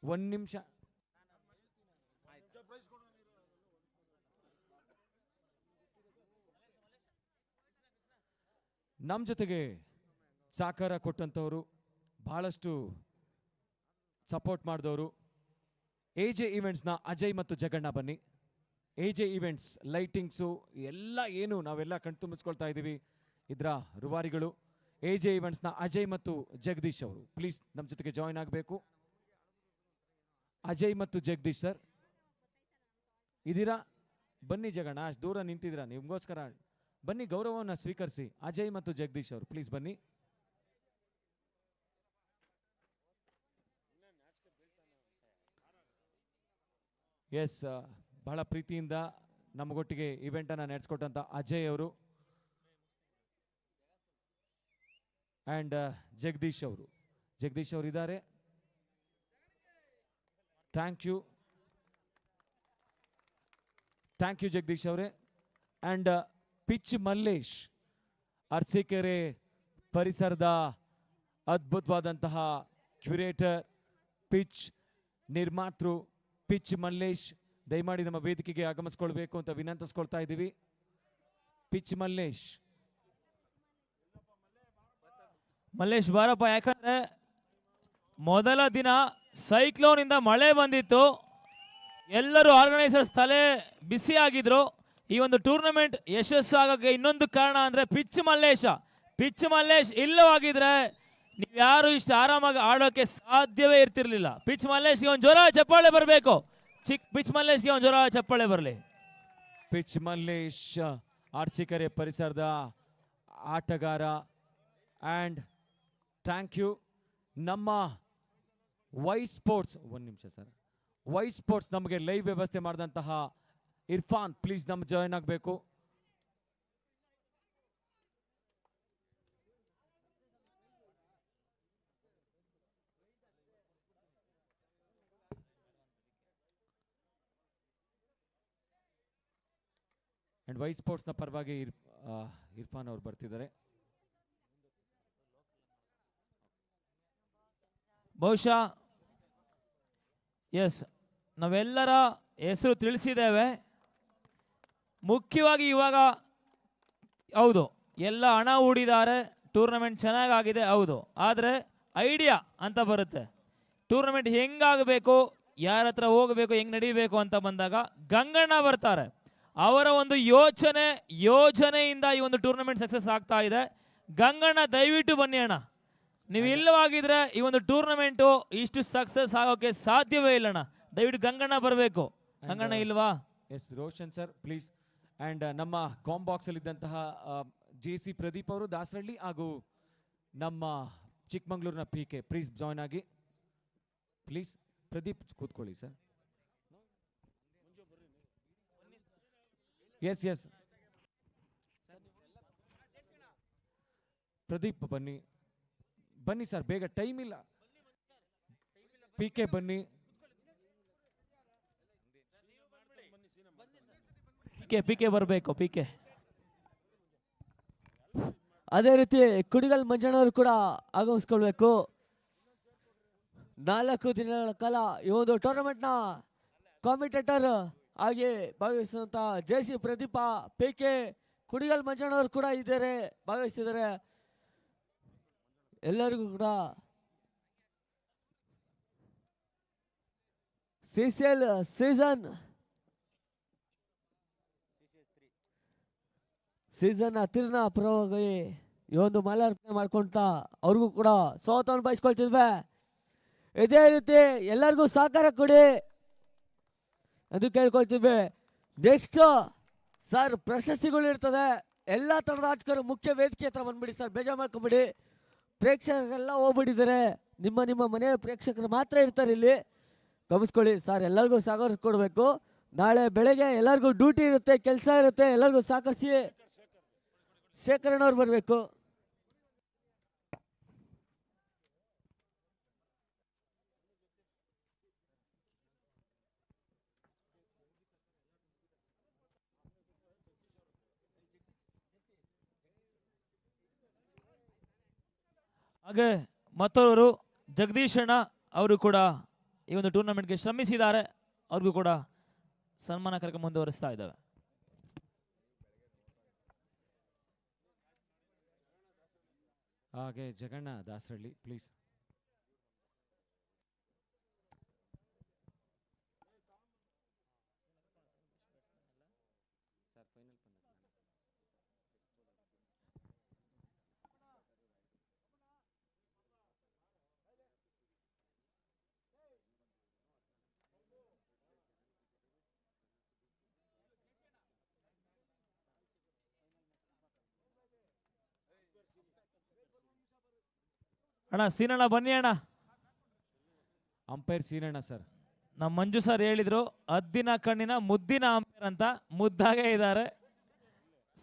ಒಂದು ನಿಮಿಷ. ನಮ್ಮ ಜೊತೆಗೆ ಸಹಕಾರ ಕೊಟ್ಟಂಥವರು, ಬಹಳಷ್ಟು ಸಪೋರ್ಟ್ ಮಾಡಿದವರು, AJ ಈವೆಂಟ್ಸ್ನ ಅಜಯ್ ಮತ್ತು ಜಗಣ್ಣ. ಬನ್ನಿ. AJ ಈವೆಂಟ್ಸ್ ಲೈಟಿಂಗ್ಸು ಎಲ್ಲ ಏನು ನಾವೆಲ್ಲ ಕಣ್ತುಂಬಿಸ್ಕೊಳ್ತಾ ಇದ್ದೀವಿ, ಇದರ ರೂವಾರಿಗಳು AJ ಈವೆಂಟ್ಸ್ನ ಅಜಯ್ ಮತ್ತು ಜಗದೀಶ್ ಅವರು. ಪ್ಲೀಸ್ ನಮ್ಮ ಜೊತೆಗೆ ಜಾಯಿನ್ ಆಗಬೇಕು. ಅಜಯ್ ಮತ್ತು ಜಗದೀಶ್ ಸರ್ ಇದ್ದೀರಾ? ಬನ್ನಿ ಜಗಣ್ಣ, ಅಷ್ಟು ದೂರ ನಿಂತಿದ್ದೀರಾ, ನಿಮಗೋಸ್ಕರ ಬನ್ನಿ, ಗೌರವವನ್ನು ಸ್ವೀಕರಿಸಿ. ಅಜಯ್ ಮತ್ತು ಜಗದೀಶ್ ಅವರು ಪ್ಲೀಸ್ ಬನ್ನಿ. ಎಸ್, ಬಹಳ ಪ್ರೀತಿಯಿಂದ ನಮಗೊಟ್ಟಿಗೆ ಇವೆಂಟನ್ನು ನಡೆಸ್ಕೊಟ್ಟಂಥ ಅಜಯ್ ಅವರು ಆ್ಯಂಡ್ ಜಗದೀಶ್ ಅವರು. ಜಗದೀಶ್ ಅವರು ಇದ್ದಾರೆ. ಥ್ಯಾಂಕ್ ಯು ಜಗದೀಶ್ ಅವರೇ. ಆ್ಯಂಡ್ ಪಿಚ್ ಮಲ್ಲೇಶ್, ಅರಸೀಕೆರೆ ಪರಿಸರದ ಅದ್ಭುತವಾದಂತಹ ಕ್ಯೂರೇಟರ್, ಪಿಚ್ ನಿರ್ಮಾತೃ ಪಿಚ್ ಮಲ್ಲೇಶ್, ದಯಮಾಡಿ ನಮ್ಮ ವೇದಿಕೆಗೆ ಆಗಮಿಸ್ಕೊಳ್ಬೇಕು ಅಂತ ವಿನಂತಿಸ್ಕೊಳ್ತಾ ಇದ್ದೀವಿ. ಪಿಚ್ ಮಲ್ಲೇಶ್ ಬಾರಪ್ಪ, ಯಾಕಂದ್ರೆ ಮೊದಲ ದಿನ ಸೈಕ್ಲೋನ್ ಇಂದ ಮಳೆ ಬಂದಿತ್ತು, ಎಲ್ಲರೂ ಆರ್ಗನೈಸರ್ಸ್ ತಲೆ ಬಿಸಿ ಆಗಿದ್ರು. ಈ ಒಂದು ಟೂರ್ನಮೆಂಟ್ ಯಶಸ್ಸು ಆಗೋಕ್ಕೆ ಇನ್ನೊಂದು ಕಾರಣ ಅಂದ್ರೆ ಪಿಚ್ ಮಲ್ಲೇಶ್ ಇಲ್ಲವಾಗಿದ್ರೆ ನೀವು ಯಾರು ಇಷ್ಟು ಆರಾಮಾಗಿ ಆಡೋಕೆ ಸಾಧ್ಯವೇ ಇರ್ತಿರ್ಲಿಲ್ಲ. ಪಿಚ್ ಮಲ್ಲೇಶ್ಗೆ ಒಂದು ಜೋರ ಚಪ್ಪಾಳೆ ಬರಬೇಕು. ಪಿಚ್ ಮಲ್ಲೇಶ್ಗೆ ಒಂದು ಜೋರ ಚಪ್ಪಾಳೆ ಬರಲಿ. ಪಿಚ್ ಮಲ್ಲೇಶ್ ಅರಸೀಕೆರೆ ಪರಿಸರದ ಆಟಗಾರ. ಆ್ಯಂಡ್ ಥ್ಯಾಂಕ್ ಯು ನಮ್ಮ ವೈ ಸ್ಪೋರ್ಟ್ಸ್. ಒಂದು ನಿಮಿಷ ಸರ್, ವೈ ಸ್ಪೋರ್ಟ್ಸ್ ನಮಗೆ ಲೈವ್ ವ್ಯವಸ್ಥೆ ಮಾಡಿದಂತಹ ಇರ್ಫಾನ್, ಪ್ಲೀಸ್ ನಮ್ಮ ಜಾಯಿನ್ ಆಗಬೇಕು. ಅಂಡ್ ವೈ ಸ್ಪೋರ್ಟ್ಸ್ನ ಪರವಾಗಿ ಇರ್ಫಾನ್ ಅವರು ಬರ್ತಿದ್ದಾರೆ. ಬಹುಶಃ ಎಸ್, ನಾವೆಲ್ಲರ ಹೆಸರು ತಿಳಿಸಿದ್ದೇವೆ. ಮುಖ್ಯವಾಗಿ ಇವಾಗ ಹೌದು, ಎಲ್ಲ ಹಣ ಹೂಡಿದ್ದಾರೆ, ಟೂರ್ನಮೆಂಟ್ ಚೆನ್ನಾಗಾಗಿದೆ, ಹೌದು. ಆದರೆ ಐಡಿಯಾ ಅಂತ ಬರುತ್ತೆ, ಟೂರ್ನಮೆಂಟ್ ಹೆಂಗಾಗಬೇಕು, ಯಾರ ಹತ್ರ ಹೋಗಬೇಕು, ಹೆಂಗೆ ನಡೀಬೇಕು ಅಂತ ಬಂದಾಗ ಗಂಗಣ್ಣ ಬರ್ತಾರೆ. ಅವರ ಒಂದು ಯೋಜನೆಯಿಂದ ಈ ಒಂದು ಟೂರ್ನಮೆಂಟ್ ಸಕ್ಸಸ್ ಆಗ್ತಾ ಇದೆ. ಗಂಗಣ್ಣ ದಯವಿಟ್ಟು ಬನ್ನಿ ಅಣ್ಣ, ನೀವು ಇಲ್ಲವಾಗಿದ್ರೆ ಈ ಒಂದು ಟೂರ್ನಮೆಂಟು ಇಷ್ಟು ಸಕ್ಸಸ್ ಆಗೋಕೆ ಸಾಧ್ಯವೇ ಇಲ್ಲಣ್ಣ. ದಯವಿಟ್ಟು ಗಂಗಣ್ಣ ಬರಬೇಕು. ಗಂಗಣ್ಣ ಇಲ್ವಾ? Yes, Roshan sir please. And ನಮ್ಮ ಕಾಂಬಾಕ್ಸ್ ಅಲ್ಲಿ ಇದ್ದಂತಹ JC ಪ್ರದೀಪ್ ಅವರು ದಾಸರಳ್ಳಿ ಹಾಗೂ ನಮ್ಮ ಚಿಕ್ಕಮಂಗ್ಳೂರಿನ PK ಪ್ಲೀಸ್ ಜಾಯ್ನ್ ಆಗಿ. ಪ್ಲೀಸ್ ಪ್ರದೀಪ್ ಕೂತ್ಕೊಳ್ಳಿ ಸರ್. ಎಸ್ ಪ್ರದೀಪ್ ಬನ್ನಿ ಸರ್, ಬೇಗ, ಟೈಮ್ ಇಲ್ಲ. PK ಬನ್ನಿ. PK ಬರಬೇಕು. PK ಅದೇ ರೀತಿ ಕುಡಿಗಲ್ ಮಂಜಣ್ಣವರು ಕೂಡ ಆಗಮಿಸ್ಕೊಳ್ಬೇಕು. 4 ದಿನಗಳ ಕಾಲ ಈ ಒಂದು ಟೂರ್ನಮೆಂಟ್ನ ಕಾಂಪಿಟೇಟರ್ ಆಗಿ ಭಾಗವಹಿಸಿದಂಥ JC ಪ್ರದೀಪ, PK, ಕುಡಿಗಲ್ ಮಂಜಣ್ಣವರು ಕೂಡ ಭಾಗವಹಿಸಿದ್ದಾರೆ. ಎಲ್ಲರಿಗೂ ಕೂಡ CCL ಸೀಸನ್ ಹತ್ತಿರನ ಪರವಾಗಿ ಈ ಒಂದು ಮಾಲಾರ್ಪಣೆ ಮಾಡ್ಕೊಂತ ಅವ್ರಿಗೂ ಕೂಡ ಸ್ವಾಗತವನ್ನು ಬಯಸ್ಕೊಳ್ತಿದ್ವಿ. ಇದೇ ರೀತಿ ಎಲ್ಲರಿಗೂ ಸಹಕಾರ ಕೊಡಿ ಅದು ಕೇಳ್ಕೊಳ್ತಿದ್ವಿ. ನೆಕ್ಸ್ಟ್ ಸರ್ ಪ್ರಶಸ್ತಿಗಳು ಇರ್ತದೆ. ಎಲ್ಲ ಥರದ ಆಟಗಾರರು ಮುಖ್ಯ ವೇದಿಕೆ ಹತ್ರ ಬಂದ್ಬಿಡಿ ಸರ್, ಬೇಜಾರು ಮಾಡ್ಕೊಂಬಿಡಿ. ಪ್ರೇಕ್ಷಕರೆಲ್ಲ ಹೋಗ್ಬಿಟ್ಟಿದ್ದಾರೆ, ನಿಮ್ಮ ಮನೆಯ ಪ್ರೇಕ್ಷಕರು ಮಾತ್ರ ಇರ್ತಾರೆ ಇಲ್ಲಿ, ಗಮನಿಸ್ಕೊಳ್ಳಿ ಸರ್. ಎಲ್ಲರಿಗೂ ಸಹಕಾರ ಕೊಡಬೇಕು. ನಾಳೆ ಬೆಳಗ್ಗೆ ಎಲ್ಲರಿಗೂ ಡ್ಯೂಟಿ ಇರುತ್ತೆ, ಕೆಲಸ ಇರುತ್ತೆ, ಎಲ್ಲರಿಗೂ ಸಹಕರಿಸಿ. ಶೇಖರಣವ್ರು ಬರಬೇಕು. ಹಾಗೆ ಮತ್ತೊಬ್ಬರು ಜಗದೀಶ್ ಅಣ್ಣ ಅವರು ಕೂಡ ಈ ಒಂದು ಟೂರ್ನಮೆಂಟ್ಗೆ ಶ್ರಮಿಸಿದ್ದಾರೆ. ಅವ್ರಿಗೂ ಕೂಡ ಸನ್ಮಾನ ಕಾರ್ಯಕ್ರಮ ಮುಂದುವರಿಸ್ತಾ ಇದ್ದಾವೆ. ಹಾಗೆ ಜಗಣ್ಣ ದಾಸರಳ್ಳಿ ಪ್ಲೀಸ್. ಅಣ್ಣ ಸೀನಣ್ಣ ಬನ್ನಿ ಅಣ್ಣ. ಅಂಪೈರ್ ಸೀನಣ್ಣ ಸರ್. ನಮ್ಮ ಮಂಜು ಸರ್ ಹೇಳಿದ್ರು ಹದ್ದಿನ ಕಣ್ಣಿನ ಮುದ್ದಿನ ಅಂಪೈರ್ ಅಂತ, ಮುದ್ದಾಗೆ ಇದ್ದಾರೆ.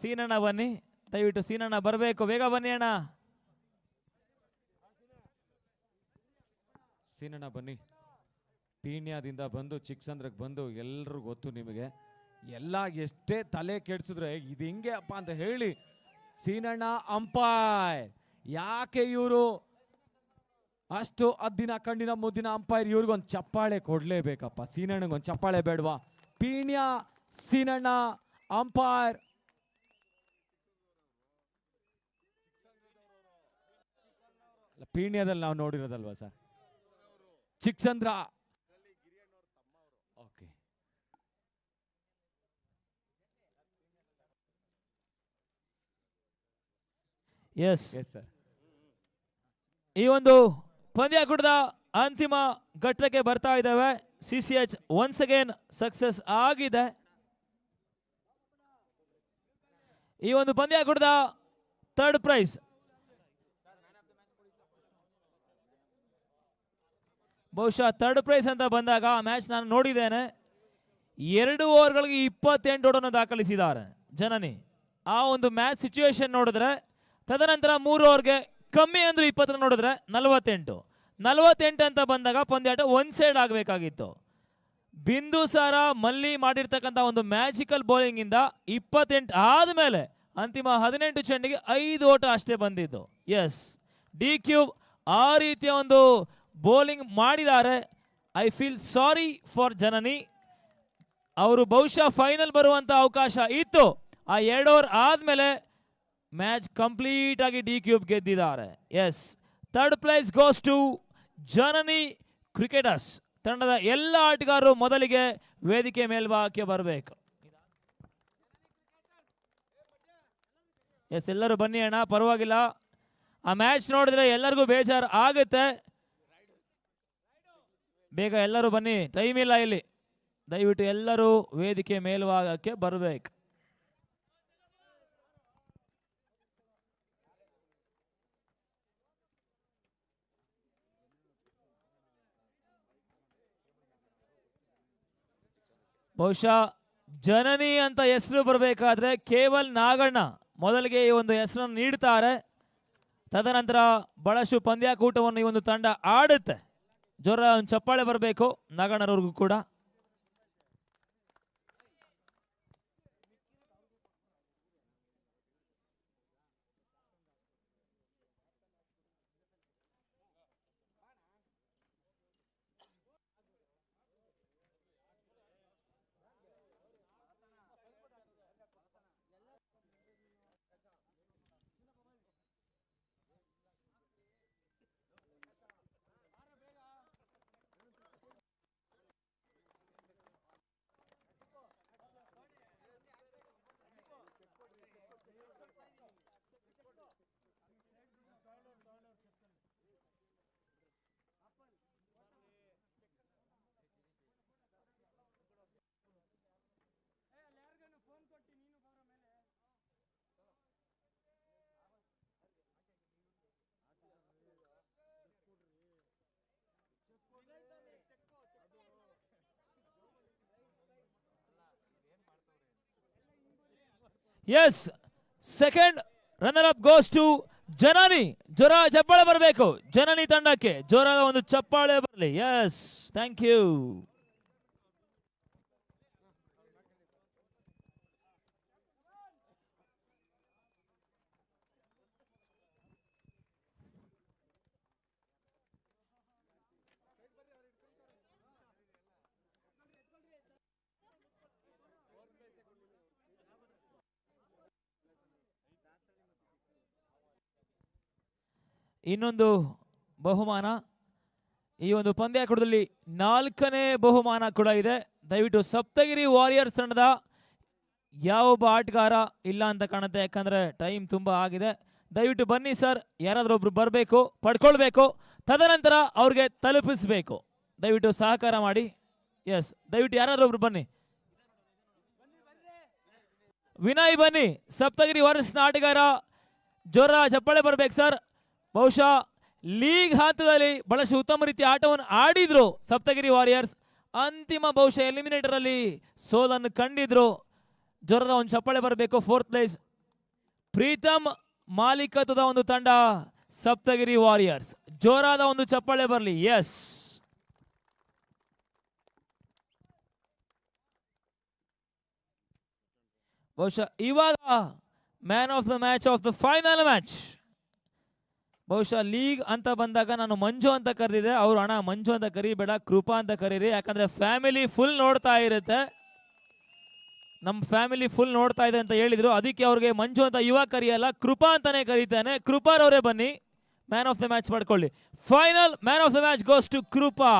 ಸೀನಣ್ಣ ಬನ್ನಿ, ದಯವಿಟ್ಟು ಸೀನಣ್ಣ ಬರಬೇಕು, ಬೇಗ ಬನ್ನಿ ಅಣ್ಣ. ಸೀನಣ್ಣ ಬನ್ನಿ. ಪೀಣ್ಯದಿಂದ ಬಂದು ಚಿಕ್ಕಸಂದ್ರಕ್ಕೆ ಬಂದು ಎಲ್ಲರೂ ಗೊತ್ತು ನಿಮಗೆ. ಎಲ್ಲ ಎಷ್ಟೇ ತಲೆ ಕೆಡಿಸಿದ್ರೆ ಇದು ಹಿಂಗೆ ಅಪ್ಪ ಅಂತ ಹೇಳಿ ಸೀನಣ್ಣ ಅಂಪೈರ್. ಯಾಕೆ ಇವರು ಅಷ್ಟು ಹದ್ದಿನ ಕಣ್ಣಿನ ಮುದ್ದಿನ ಅಂಪೈರ್? ಇವ್ರಿಗೊಂದು ಚಪ್ಪಾಳೆ ಕೊಡ್ಲೇಬೇಕಪ್ಪ. ಸೀನಣ್ಣಗೊಂದು ಚಪ್ಪಾಳೆ ಬೇಡವಾ? ಪೀಣ್ಯ ಸೀನಣ್ಣ ಅಂಪೈರ್. ಪೀಣ್ಯದಲ್ಲಿ ನಾವು ನೋಡಿರೋದಲ್ವಾ sir? Chikkasandra. Okay, yes yes sir. ಈ ಒಂದು ಪಂದ್ಯಾಕೂಟದ ಅಂತಿಮ ಘಟ್ಟಕ್ಕೆ ಬರ್ತಾ ಇದ್ದಾವೆ. CCH ಒನ್ಸ್ ಅಗೇನ್ ಸಕ್ಸಸ್ ಆಗಿದೆ. ಈ ಒಂದು ಪಂದ್ಯಾಕೂಟದ ಥರ್ಡ್ ಪ್ರೈಸ್ ಬಹುಶಃ ಥರ್ಡ್ ಪ್ರೈಸ್ ಅಂತ ಬಂದಾಗ ಆ ಮ್ಯಾಚ್ ನಾನು ನೋಡಿದ್ದೇನೆ. 2 ಓವರ್ಗಳಿಗೆ 28 ಓಟನ್ನು ದಾಖಲಿಸಿದ್ದಾರೆ ಜನನಿ. ಆ ಒಂದು ಮ್ಯಾಚ್ ಸಿಚುವೇಶನ್ ನೋಡಿದ್ರೆ, ತದನಂತರ 3 ಓವರ್ಗೆ ಕಮ್ಮಿ ಅಂದ್ರೆ 20 ನೋಡಿದ್ರೆ 48 ಅಂತ ಬಂದಾಗ ಪಂದ್ಯಾಟ ಒನ್ ಸೈಡ್ ಆಗಬೇಕಾಗಿತ್ತು. ಬಿಂದುಸಾರ ಮಲ್ಲಿ ಮಾಡಿರ್ತಕ್ಕಂಥ ಒಂದು ಮ್ಯಾಜಿಕಲ್ ಬೌಲಿಂಗ್ ಇಂದ 28 ಆದಮೇಲೆ ಅಂತಿಮ 18 ಚೆಂಡಿಗೆ 5 ಓಟ ಅಷ್ಟೇ ಬಂದಿದ್ದು. ಎಸ್, ಡಿ ಕ್ಯೂಬ್ ಆ ರೀತಿಯ ಒಂದು ಬೌಲಿಂಗ್ ಮಾಡಿದ್ದಾರೆ. ಐ ಫೀಲ್ ಸಾರಿ ಫಾರ್ ಜನನಿ. ಅವರು ಬಹುಶಃ ಫೈನಲ್ ಬರುವಂತ ಅವಕಾಶ ಇತ್ತು. ಆ 2 ಓವರ್ ಆದಮೇಲೆ ಮ್ಯಾಚ್ ಕಂಪ್ಲೀಟ್ ಆಗಿ ಡಿ ಕ್ಯೂಬ್ ಗೆದ್ದಿದ್ದಾರೆ. Yes, third place goes to Janani cricketers. ತಂಡದ ಎಲ್ಲ ಆಟಗಾರರು ಮೊದಲಿಗೆ ವೇದಿಕೆ ಮೇಲ್ಭಾಗಕ್ಕೆ ಬರಬೇಕು. ಎಸ್, ಎಲ್ಲರೂ ಬನ್ನಿ ಅಣ್ಣ, ಪರವಾಗಿಲ್ಲ. ಆ ಮ್ಯಾಚ್ ನೋಡಿದ್ರೆ ಎಲ್ಲರಿಗೂ ಬೇಜಾರು ಆಗುತ್ತೆ. ಬೇಗ ಎಲ್ಲರೂ ಬನ್ನಿ, ಟೈಮ್ ಇಲ್ಲ ಇಲ್ಲಿ. ದಯವಿಟ್ಟು ಎಲ್ಲರೂ ವೇದಿಕೆ ಮೇಲ್ಭಾಗಕ್ಕೆ ಬರಬೇಕು. ಬಹುಶಃ ಜನನಿ ಅಂತ ಹೆಸರು ಬರಬೇಕಾದ್ರೆ ಕೇವಲ್ ನಾಗಣ್ಣ ಮೊದಲಿಗೆ ಈ ಒಂದು ಹೆಸರನ್ನು ನೀಡ್ತಾರೆ. ತದನಂತರ ಬಹಳಷ್ಟು ಪಂದ್ಯಾಕೂಟವನ್ನು ಈ ಒಂದು ತಂಡ ಆಡುತ್ತೆ. ಜೋರ ಒಂದು ಚಪ್ಪಾಳೆ ಬರಬೇಕು ನಾಗಣ್ಣರವ್ರಿಗೂ ಕೂಡ. Yes, second runner up goes to Janani. ಜೋರ ಚಪ್ಪಾಳೆ ಬರಬೇಕು ಜನನಿ ತಂಡಕ್ಕೆ, ಜೋರಾದ ಒಂದು ಚಪ್ಪಾಳೆ ಬರಲಿ. Yes, thank you. ಇನ್ನೊಂದು ಬಹುಮಾನ, ಈ ಒಂದು ಪಂದ್ಯಾಕೂಟದಲ್ಲಿ 4ನೇ ಬಹುಮಾನ ಕೂಡ ಇದೆ. ದಯವಿಟ್ಟು ಸಪ್ತಗಿರಿ ವಾರಿಯರ್ಸ್ ತಂಡದ ಯಾವೊಬ್ಬ ಆಟಗಾರ ಇಲ್ಲ ಅಂತ ಕಾಣುತ್ತೆ, ಯಾಕಂದ್ರೆ ಟೈಮ್ ತುಂಬಾ ಆಗಿದೆ. ದಯವಿಟ್ಟು ಬನ್ನಿ ಸರ್, ಯಾರಾದ್ರೂ ಒಬ್ರು ಬರಬೇಕು, ಪಡ್ಕೊಳ್ಬೇಕು, ತದನಂತರ ಅವ್ರಿಗೆ ತಲುಪಿಸ್ಬೇಕು. ದಯವಿಟ್ಟು ಸಹಕಾರ ಮಾಡಿ. ಎಸ್, ದಯವಿಟ್ಟು ಯಾರಾದ್ರೂ ಒಬ್ರು ಬನ್ನಿ. ವಿನಯ್ ಬನ್ನಿ, ಸಪ್ತಗಿರಿ ವಾರಿಯರ್ಸ್ನ ಆಟಗಾರ, ಜೋರ ಚಪ್ಪಾಳೆ ಬರ್ಬೇಕು ಸರ್. ಬಹುಶಃ ಲೀಗ್ ಹಂತದಲ್ಲಿ ಬಹಳಷ್ಟು ಉತ್ತಮ ರೀತಿಯ ಆಟವನ್ನು ಆಡಿದ್ರು ಸಪ್ತಗಿರಿ ವಾರಿಯರ್ಸ್. ಅಂತಿಮ ಬಹುಶಃ ಎಲಿಮಿನೇಟರ್ ಅಲ್ಲಿ ಸೋಲನ್ನು ಕಂಡಿದ್ರು. ಜೋರದ ಒಂದು ಚಪ್ಪಾಳೆ ಬರಬೇಕು. 4th ಪ್ಲೇಸ್ ಪ್ರೀತಮ್ ಮಾಲೀಕತ್ವದ ಒಂದು ತಂಡ ಸಪ್ತಗಿರಿ ವಾರಿಯರ್ಸ್. ಜೋರಾದ ಒಂದು ಚಪ್ಪಾಳೆ ಬರಲಿ. ಎಸ್, ಬಹುಶಃ ಇವಾಗ man of the match of the final match. ಬಹುಶಃ ಲೀಗ್ ಅಂತ ಬಂದಾಗ ನಾನು ಮಂಜು ಅಂತ ಕರೆದಿದ್ದೆ, ಅವರು ಅಣ್ಣ ಮಂಜು ಅಂತ ಕರಿಬೇಡ, ಕೃಪಾ ಅಂತ ಕರೀರಿ, ಯಾಕಂದ್ರೆ ಫ್ಯಾಮಿಲಿ ಫುಲ್ ನೋಡ್ತಾ ಇರುತ್ತೆ, ನಮ್ಮ ಫ್ಯಾಮಿಲಿ ಫುಲ್ ನೋಡ್ತಾ ಇದೆ ಅಂತ ಹೇಳಿದ್ರು. ಅದಕ್ಕೆ ಅವ್ರಿಗೆ ಮಂಜು ಅಂತ ಇವಾಗ ಕರೆಯಲ್ಲ, ಕೃಪಾ ಅಂತಾನೆ ಕರೀತಾನೆ. ಕೃಪಾರ್ ಅವರೇ ಬನ್ನಿ, ಮ್ಯಾನ್ ಆಫ್ ದ ಮ್ಯಾಚ್ ಪಡ್ಕೊಳ್ಳಿ. Final man of the match goes to Kripa.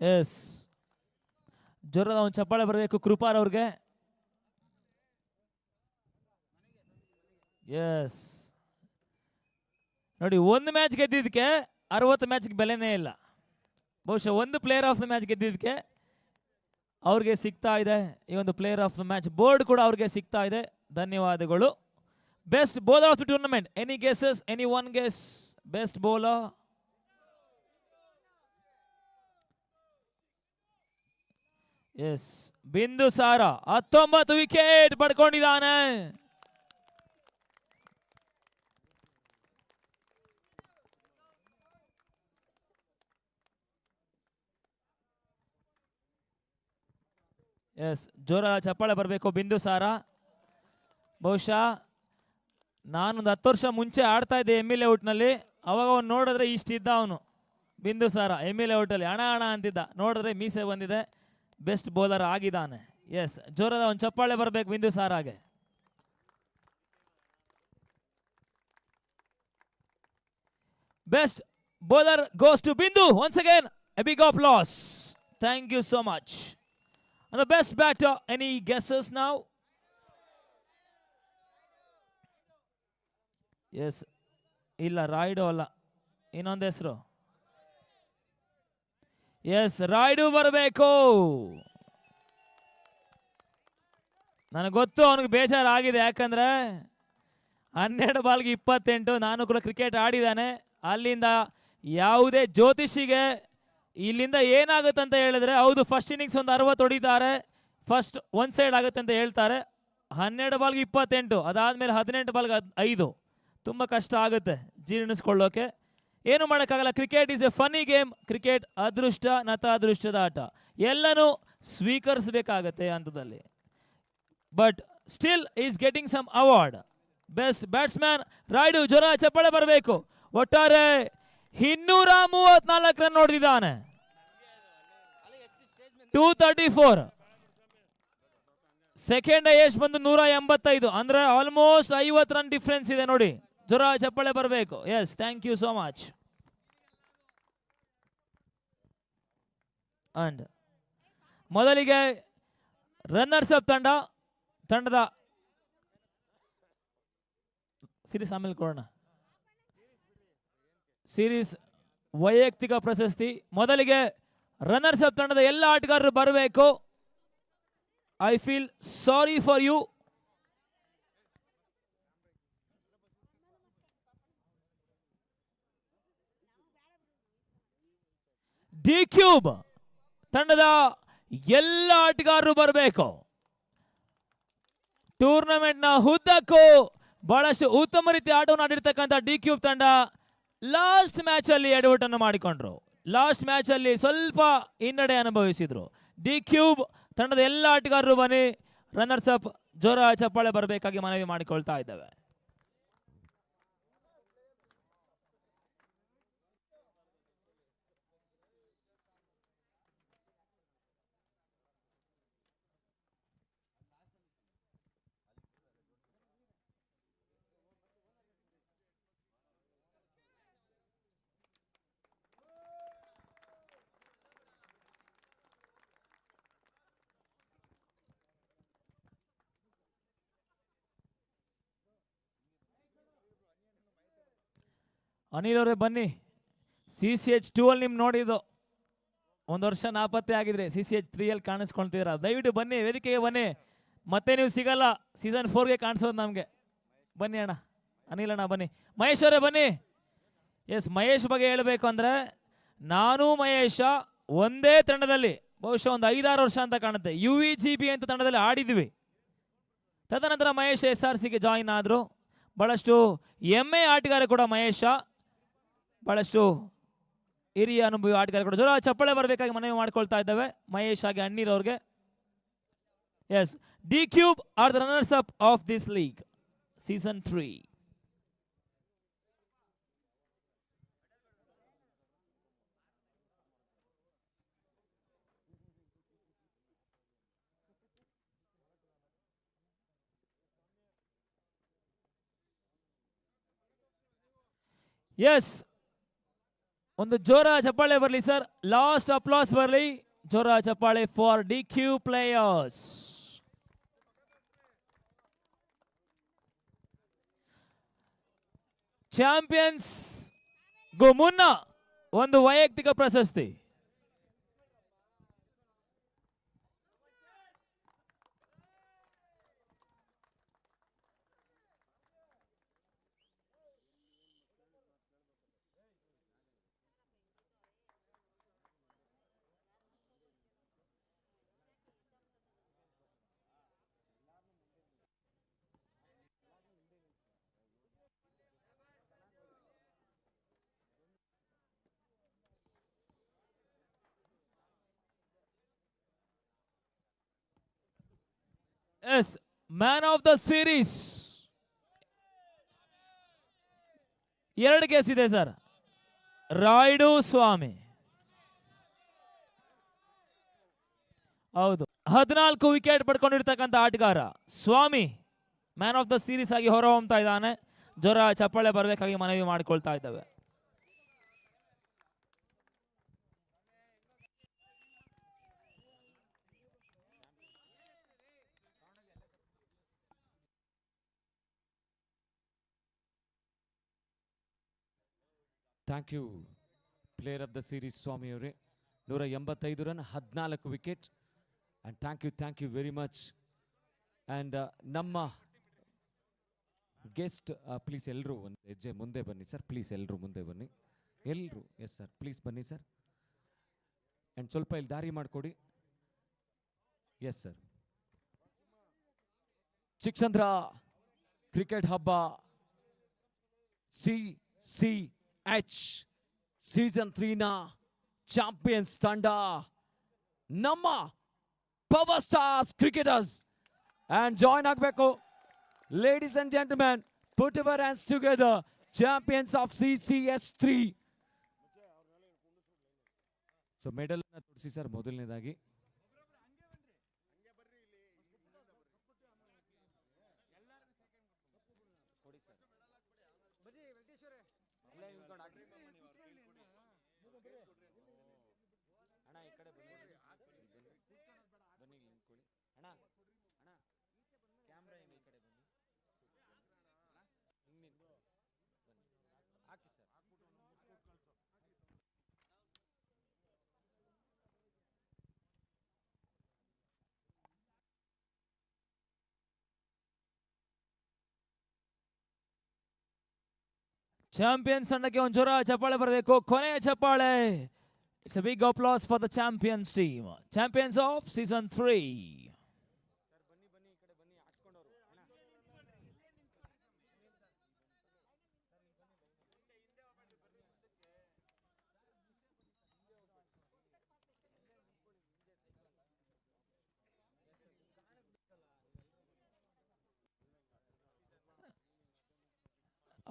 Yes, ಜೋರದ ಒಂದು ಚಪ್ಪಾಳೆ ಬರಬೇಕು ಕೃಪಾರ್ ಅವ್ರಿಗೆ. ಎಸ್, ನೋಡಿ, ಒಂದು ಮ್ಯಾಚ್ ಗೆದ್ದಿದ್ದಕ್ಕೆ 60 ಮ್ಯಾಚ್ಗೆ ಬೆಲೆನೇ ಇಲ್ಲ. ಬಹುಶಃ ಒಂದು ಪ್ಲೇಯರ್ ಆಫ್ ದ ಮ್ಯಾಚ್ ಗೆದ್ದಿದ್ದಕ್ಕೆ ಅವ್ರಿಗೆ ಸಿಗ್ತಾ ಇದೆ ಈ ಒಂದು player of the match board ಕೂಡ ಅವ್ರಿಗೆ ಸಿಗ್ತಾ ಇದೆ. ಧನ್ಯವಾದಗಳು. Best bowler of the tournament, any guesses, any one guess best bowler? Yes, Bindusara 19 wicket ಪಡ್ಕೊಂಡಿದ್ದಾನೆ. ಎಸ್, ಜೋರ ಚಪ್ಪಾಳೆ ಬರಬೇಕು ಬಿಂದುಸಾರ. ಬಹುಶಃ ನಾನೊಂದು 10 ವರ್ಷ ಮುಂಚೆ ಆಡ್ತಾ ಇದ್ದೆ MLA ಔಟ್ನಲ್ಲಿ, ಅವಾಗ ಅವ್ನು ನೋಡಿದ್ರೆ ಇಷ್ಟಿದ್ದ ಅವನು ಬಿಂದುಸಾರ. MLA ಔಟಲ್ಲಿ ಅಣ ಅಣ ಅಂತಿದ್ದ, ನೋಡಿದ್ರೆ ಮೀಸೆ ಬಂದಿದೆ. ಬೆಸ್ಟ್ ಬೌಲರ್ ಆಗಿದ್ದಾನೆ. ಎಸ್, ಜೋರದ ಒಂದು ಚಪ್ಪಾಳೆ ಬರಬೇಕು ಬಿಂದುಸಾರಾಗೆ. ಬೆಸ್ಟ್ ಬೌಲರ್ ಗೋಸ್ ಟು ಬಿಂದು. Once again a big applause. Thank you so much. And the best batter, any guesses now? Yes, ಇಲ್ಲ ರಾಯ್ಡು ಅಲ್ಲ, ಇನ್ನೊಂದು ಹೆಸರು. ಎಸ್, ರಾಯ್ಡು ಬರಬೇಕು. ನನಗೆ ಗೊತ್ತು ಅವನಿಗೆ ಬೇಜಾರಾಗಿದೆ, ಯಾಕಂದ್ರೆ 12 ಬಾಲ್ಗೆ 28. ನಾನು ಕೂಡ ಕ್ರಿಕೆಟ್ ಆಡಿದ್ದಾನೆ. ಅಲ್ಲಿಂದ ಯಾವುದೇ ಜ್ಯೋತಿಷಿಗೆ ಇಲ್ಲಿಂದ ಏನಾಗುತ್ತೆ ಅಂತ ಹೇಳಿದ್ರೆ, ಹೌದು ಫಸ್ಟ್ ಇನ್ನಿಂಗ್ಸ್ ಒಂದು 60 ಹೊಡಿತಾರೆ, ಫಸ್ಟ್ ಒನ್ ಸೈಡ್ ಆಗುತ್ತೆ ಅಂತ ಹೇಳ್ತಾರೆ. 12 ಬಾಲ್ಗೆ 28, ಅದಾದ್ಮೇಲೆ 18 ಬಾಲ್ಗೆ 5. ತುಂಬ ಕಷ್ಟ ಆಗುತ್ತೆ ಜೀರ್ಣಿಸ್ಕೊಳ್ಳೋಕೆ. ಏನು ಮಾಡೋಕ್ಕಾಗಲ್ಲ. Cricket is a funny game. Cricket ಅದೃಷ್ಟ ನತ ಅದೃಷ್ಟದ ಆಟ, ಎಲ್ಲನೂ ಸ್ವೀಕರಿಸಬೇಕಾಗತ್ತೆ ಹಂತದಲ್ಲಿ. But still is getting some award. Best batsman Rayudu. ಜೋರ ಚಪ್ಪಾಳೆ ಬರಬೇಕು. ಒಟ್ಟಾರೆ 234 ರನ್ ಹೊಡೆದಿದ್ದಾನೆ. 234. ಸೆಕೆಂಡ್ ಹೈಯೆಸ್ಟ್ ಬಂದು 185, ಅಂದ್ರೆ ಆಲ್ಮೋಸ್ಟ್ 50 ರನ್ ಡಿಫ್ರೆನ್ಸ್ ಇದೆ ನೋಡಿ. ಜೋರ ಚಪ್ಪಾಳೆ ಬರಬೇಕು. Yes, thank you so much. And ಮೊದಲಿಗೆ ರನ್ನರ್ಸ್ ಅಪ್ ತಂಡ ತಂಡದ ಸೀರೀಸ್ ಆಮೇಲೆ ಕೊಡೋಣ. ಸೀರೀಸ್ ವೈಯಕ್ತಿಕ ಪ್ರಶಸ್ತಿ ಮೊದಲಿಗೆ ರನ್ನರ್ಸ್ ಅಪ್ ತಂಡದ ಎಲ್ಲ ಆಟಗಾರರು ಬರಬೇಕು. I feel sorry for you. D cube ತಂಡದ ಎಲ್ಲ ಆಟಗಾರರು ಬರಬೇಕು. ಟೂರ್ನಮೆಂಟ್ನ ಉದ್ದಕ್ಕೂ ಬಹಳಷ್ಟು ಉತ್ತಮ ರೀತಿ ಆಟವನ್ನು ಆಡಿರ್ತಕ್ಕಂಥ ಡಿ ಕ್ಯೂಬ್ ತಂಡ ಲಾಸ್ಟ್ ಮ್ಯಾಚ್ ಅಲ್ಲಿ ಎಡವಟ್ಟನ್ನು ಮಾಡಿಕೊಂಡ್ರು. ಲಾಸ್ಟ್ ಮ್ಯಾಚ್ ಅಲ್ಲಿ ಸ್ವಲ್ಪ ಹಿನ್ನಡೆ ಅನುಭವಿಸಿದ್ರು. ಡಿ ಕ್ಯೂಬ್ ತಂಡದ ಎಲ್ಲ ಆಟಗಾರರು ಬನ್ನಿ. ರನ್ನರ್ಸ್ ಅಪ್ ಜೋರ ಚಪ್ಪಾಳೆ ಬರಬೇಕಾಗಿ ಮನವಿ ಮಾಡಿಕೊಳ್ತಾ ಇದ್ದೇವೆ. ಅನಿಲ್ ಅವರೇ ಬನ್ನಿ. CCH2 ಅಲ್ಲಿ ನಿಮ್ ನೋಡಿದ್ದು ಒಂದು ವರ್ಷ ನಾಪತ್ತೆ ಆಗಿದ್ರೆ CCH3 ಅಲ್ಲಿ ಕಾಣಿಸ್ಕೊಳ್ತಿದ್ದೀರಾ. ದಯವಿಟ್ಟು ಬನ್ನಿ, ವೇದಿಕೆಗೆ ಬನ್ನಿ. ಮತ್ತೆ ನೀವು ಸಿಗಲ್ಲ. ಸೀಸನ್ 4ಗೆ ಕಾಣಿಸೋದು ನಮಗೆ. ಬನ್ನಿ ಅಣ್ಣ, ಅನಿಲ್ ಅಣ್ಣ ಬನ್ನಿ. ಮಹೇಶ್ ಅವರೇ ಬನ್ನಿ. ಎಸ್, ಮಹೇಶ್ ಬಗ್ಗೆ ಹೇಳಬೇಕು ಅಂದರೆ ನಾನು ಮಹೇಶ ಒಂದೇ ತಂಡದಲ್ಲಿ ಬಹುಶಃ ಒಂದು 5-6 ವರ್ಷ ಅಂತ ಕಾಣುತ್ತೆ UEGB ಅಂತ ತಂಡದಲ್ಲಿ ಆಡಿದ್ವಿ. ತದನಂತರ ಮಹೇಶ್ SRCಗೆ ಜಾಯಿನ್ ಆದರು. ಭಾಳಷ್ಟು ಹೆಮ್ಮೆ ಆಟಗಾರ ಕೂಡ ಮಹೇಶ, ಭಾಳಷ್ಟು ಹಿರಿಯ ಅನುಭವಿ ಆಟಗಾರ ಕೂಡ. ಜೋರ ಚಪ್ಪಳೆ ಬರಬೇಕಾಗಿ ಮನವಿ ಮಾಡ್ಕೊಳ್ತಾ ಇದ್ದೇವೆ ಮಹೇಶ್ ಹಾಗೆ ಅಣ್ಣೀರ್ ಅವ್ರಿಗೆ. Yes, D cube are the runners up of this league season 3. Yes, ಒಂದು ಜೋರ ಚಪ್ಪಾಳೆ ಬರಲಿ ಸರ್. ಲಾಸ್ಟ್ ಅಪ್ಲಾಸ್ ಬರಲಿ. ಜೋರ ಚಪ್ಪಾಳೆ for D Q players. Champions go ಮುನ್ನ ಒಂದು ವೈಯಕ್ತಿಕ ಪ್ರಶಸ್ತಿ. Yes, man of the series 2 case ಇದೆ ಸರ್. ರಾಯ್ಡು ಸ್ವಾಮಿ, ಹೌದು, 14 ವಿಕೆಟ್ ಪಡ್ಕೊಂಡಿರ್ತಕ್ಕಂಥ ಆಟಗಾರ Swamy man of the series ಆಗಿ ಹೊರಹೊಮ್ತಾ ಇದ್ದಾನೆ. ಜೋರ ಚಪ್ಪಾಳೆ ಬರಬೇಕಾಗಿ ಮನವಿ ಮಾಡಿಕೊಳ್ತಾ ಇದ್ದೇವೆ. Thank you player of the series Swamy ಅವರೇ. 185 run, 14 wicket. And thank you very much. And ನಮ್ಮ ಗೆಸ್ಟ್ ಪ್ಲೀಸ್ ಎಲ್ಲರೂ ಒಂದು ಹೆಜ್ಜೆ ಮುಂದೆ ಬನ್ನಿ ಸರ್. ಪ್ಲೀಸ್ ಎಲ್ಲರೂ ಮುಂದೆ ಬನ್ನಿ, ಎಲ್ಲರೂ. ಎಸ್ ಸರ್, ಪ್ಲೀಸ್ ಬನ್ನಿ ಸರ್. ಆ್ಯಂಡ್ ಸ್ವಲ್ಪ ಇಲ್ಲಿ ದಾರಿ ಮಾಡಿಕೊಡಿ. Yes sir. ಚಿಕ್ಕಸಂದ್ರ ಕ್ರಿಕೆಟ್ ಹಬ್ಬ CCH ಸೀಸನ್ 3ನ ಚಾಂಪಿಯನ್ಸ್ ತಂಡ ನಮ್ಮ power stars cricketers. And join ಆಗಬೇಕು. Ladies and gentlemen, put your hands together. Champions of CCH3. So medal ತೋರಿಸಿ ಸರ್ ಮೊದಲನೇದಾಗಿ. ಚಾಂಪಿಯನ್ಸ್ ತಂಡಕ್ಕೆ ಒಂದು ಜೋರ ಚಪ್ಪಾಳೆ ಬರಬೇಕು. ಕೊನೆಯ ಚಪ್ಪಾಳೆ. It's a big applause for the champions team, champions of season 3.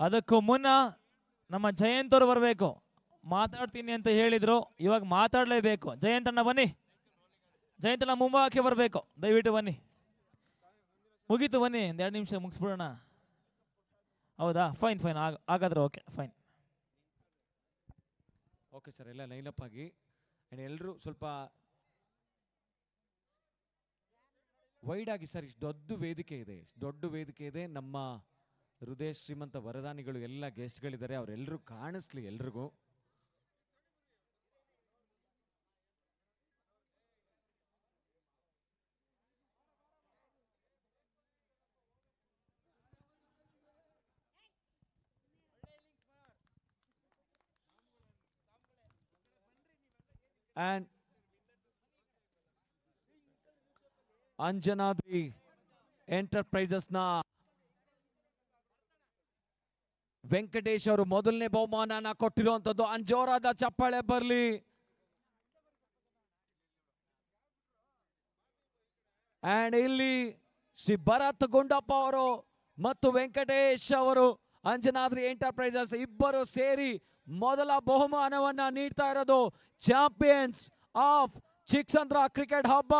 ಅದಕ್ಕೂ ಮುನ್ನ ನಮ್ಮ ಜಯಂತ್ ಅವರು ಬರಬೇಕು. ಮಾತಾಡ್ತೀನಿ ಅಂತ ಹೇಳಿದ್ರು, ಇವಾಗ ಮಾತಾಡಲೇಬೇಕು. ಜಯಂತ್ ಅಣ್ಣ ಬನ್ನಿ. ಜಯಂತ್ ಅಣ್ಣ ಮುಂಭಾಗಕ್ಕೆ ಬರಬೇಕು, ದಯವಿಟ್ಟು ಬನ್ನಿ. ಮುಗೀತು, ಬನ್ನಿ, ಒಂದು 2 ನಿಮಿಷ ಮುಗಿಸ್ಬಿಡೋಣ. ಹೌದಾ? ಫೈನ್ ಫೈನ್, ಹಾಗಾದ್ರೆ ಓಕೆ ಫೈನ್. ಓಕೆ ಸರ್, ಎಲ್ಲ ಲೈನಪ್ ಆಗಿ. ಆ್ಯಂಡ್ ಎಲ್ಲರೂ ಸ್ವಲ್ಪ ವೈಡ್ ಆಗಿ ಸರ್. ಇಷ್ಟು ದೊಡ್ಡ ವೇದಿಕೆ ಇದೆ. ನಮ್ಮ ಹೃದಯ ಶ್ರೀಮಂತ ವರದಾನಿಗಳು ಎಲ್ಲ ಗೆಸ್ಟ್ಗಳಿದ್ದಾರೆ, ಅವರೆಲ್ಲರೂ ಕಾಣಿಸ್ಲಿ ಎಲ್ರಿಗೂ. And ಅಂಜನಾದ್ರಿ ಎಂಟರ್ಪ್ರೈಸಸ್ನ ವೆಂಕಟೇಶ್ ಅವರು ಮೊದಲನೇ ಬಹುಮಾನನ ಕೊಟ್ಟಿರುವಂತದ್ದು. ಜೋರಾದ ಚಪ್ಪಾಳೆ ಬರಲಿ. ಅಂಡ್ ಇಲ್ಲಿ ಶ್ರೀ ಭರತ್ ಗುಂಡಪ್ಪ ಅವರು ಮತ್ತು ವೆಂಕಟೇಶ್ ಅವರು, ಅಂಜನಾದ್ರಿ ಎಂಟರ್ಪ್ರೈಸಸ್ ಇಬ್ಬರು ಸೇರಿ ಮೊದಲ ಬಹುಮಾನವನ್ನ ನೀಡ್ತಾ ಇರೋದು. ಚಾಂಪಿಯನ್ಸ್ ಆಫ್ ಚಿಕ್ಕಸಂದ್ರ ಕ್ರಿಕೆಟ್ ಹಬ್ಬ,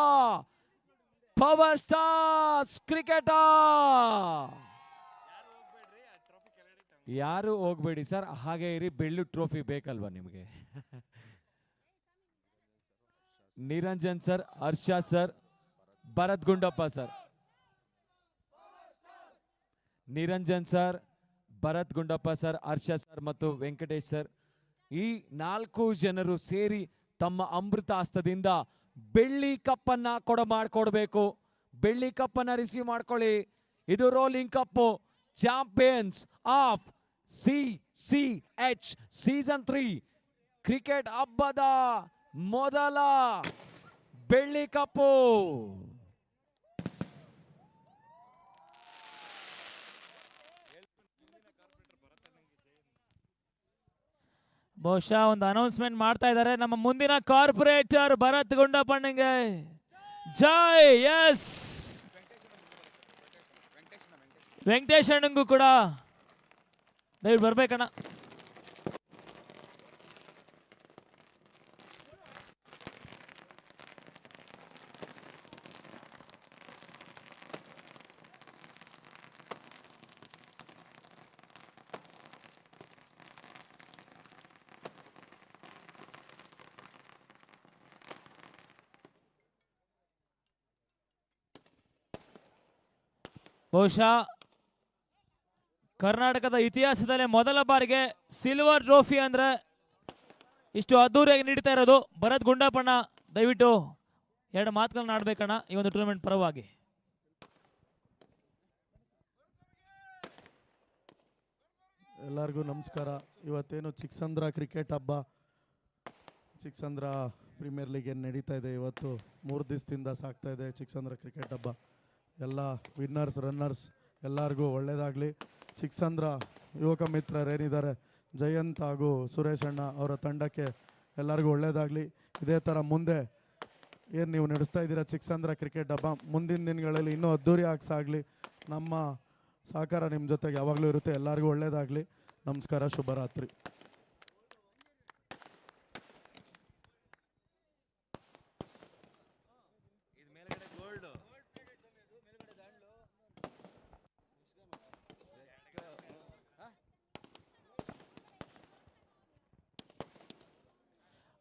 ಪವರ್ ಸ್ಟಾರ್ಸ್ ಕ್ರಿಕೆಟರ್. ಯಾರು ಹೋಗ್ಬೇಡಿ ಸರ್, ಹಾಗೆ ಇರಿ. ಬೆಳ್ಳು ಟ್ರೋಫಿ ಬೇಕಲ್ವಾ ನಿಮಗೆ? Niranjan sir, Harsha sir, Bharat Gundappa sir. Niranjan sir, Bharat Gundappa sir, Harsha sir ಮತ್ತು ವೆಂಕಟೇಶ್ ಸರ್, ಈ 4 ಜನರು ಸೇರಿ ತಮ್ಮ ಅಮೃತ ಹಸ್ತದಿಂದ ಬೆಳ್ಳಿ ಕಪ್ಪನ್ನ ಮಾಡಿಕೊಡ್ಬೇಕು. ಬೆಳ್ಳಿ ಕಪ್ಪನ್ನ ರಿಸೀವ್ ಮಾಡ್ಕೊಳ್ಳಿ. ಇದು rolling cup. Champions of CCH season 3 cricket ಹಬ್ಬದ ಮೊದಲ ಬೆಳ್ಳಿ ಕಪ್ಪು. ಬಹುಶಃ ಒಂದು ಅನೌನ್ಸ್ಮೆಂಟ್ ಮಾಡ್ತಾ ಇದ್ದಾರೆ. ನಮ್ಮ ಮುಂದಿನ ಕಾರ್ಪೊರೇಟರ್ ಭರತ್ ಗುಂಡಪ್ಪಣ್ಣಂಗೆ ಜೈ. ಎಸ್, ವೆಂಕಟೇಶ್ ಅಣ್ಣಂಗೂ ಕೂಡ ದಯವಿಟ್ಟು ಬರ್ಬೇಕಣ್ಣ. ಬಹುಶಃ ಕರ್ನಾಟಕದ ಇತಿಹಾಸದಲ್ಲೇ ಮೊದಲ ಬಾರಿಗೆ ಸಿಲ್ವರ್ ಟ್ರೋಫಿ ಅಂದ್ರೆ ಇಷ್ಟು ಅದ್ದೂರಿಯಾಗಿ ನೀಡ್ತಾ ಇರೋದು ಭರತ್ ಗುಂಡಪ್ಪಣ್ಣ. ದಯವಿಟ್ಟು 2 ಮಾತುಗಳನ್ನ ಆಡ್ಬೇಕಣ್ಣ ಈ ಒಂದು ಟೂರ್ನಮೆಂಟ್ ಪರವಾಗಿ. ಎಲ್ಲರಿಗೂ ನಮಸ್ಕಾರ. ಇವತ್ತೇನು ಚಿಕ್ಕಸಂದ್ರ ಕ್ರಿಕೆಟ್ ಹಬ್ಬ, ಚಿಕ್ಕಸಂದ್ರ ಪ್ರೀಮಿಯರ್ ಲೀಗ್ ಏನು ನಡೀತಾ ಇದೆ, ಇವತ್ತು 3 ದಿವಸದಿಂದ ಸಾಗ್ತಾ ಇದೆ ಚಿಕ್ಕಸಂದ್ರ ಕ್ರಿಕೆಟ್ ಹಬ್ಬ. ಎಲ್ಲ ವಿನ್ನರ್ಸ್ ರನ್ನರ್ಸ್ ಎಲ್ಲರಿಗೂ ಒಳ್ಳೆಯದಾಗಲಿ. ಚಿಕ್ಕಸಂದ್ರ ಯುವಕ ಮಿತ್ರರೇನಿದ್ದಾರೆ ಜಯಂತ್ ಹಾಗೂ ಸುರೇಶ್ ಅಣ್ಣ ಅವರ ತಂಡಕ್ಕೆ ಎಲ್ಲರಿಗೂ ಒಳ್ಳೆಯದಾಗಲಿ. ಇದೇ ಥರ ಮುಂದೆ ಏನು ನೀವು ನಡೆಸ್ತಾ ಇದ್ದೀರಾ ಚಿಕ್ಕಸಂದ್ರ ಕ್ರಿಕೆಟ್ ಹಬ್ಬ, ಮುಂದಿನ ದಿನಗಳಲ್ಲಿ ಇನ್ನೂ ಅದ್ದೂರಿಯಾಗಿ ಸಾಗಲಿ. ನಮ್ಮ ಸಹಕಾರ ನಿಮ್ಮ ಜೊತೆಗೆ ಯಾವಾಗಲೂ ಇರುತ್ತೆ. ಎಲ್ಲರಿಗೂ ಒಳ್ಳೆಯದಾಗಲಿ. ನಮಸ್ಕಾರ, ಶುಭರಾತ್ರಿ.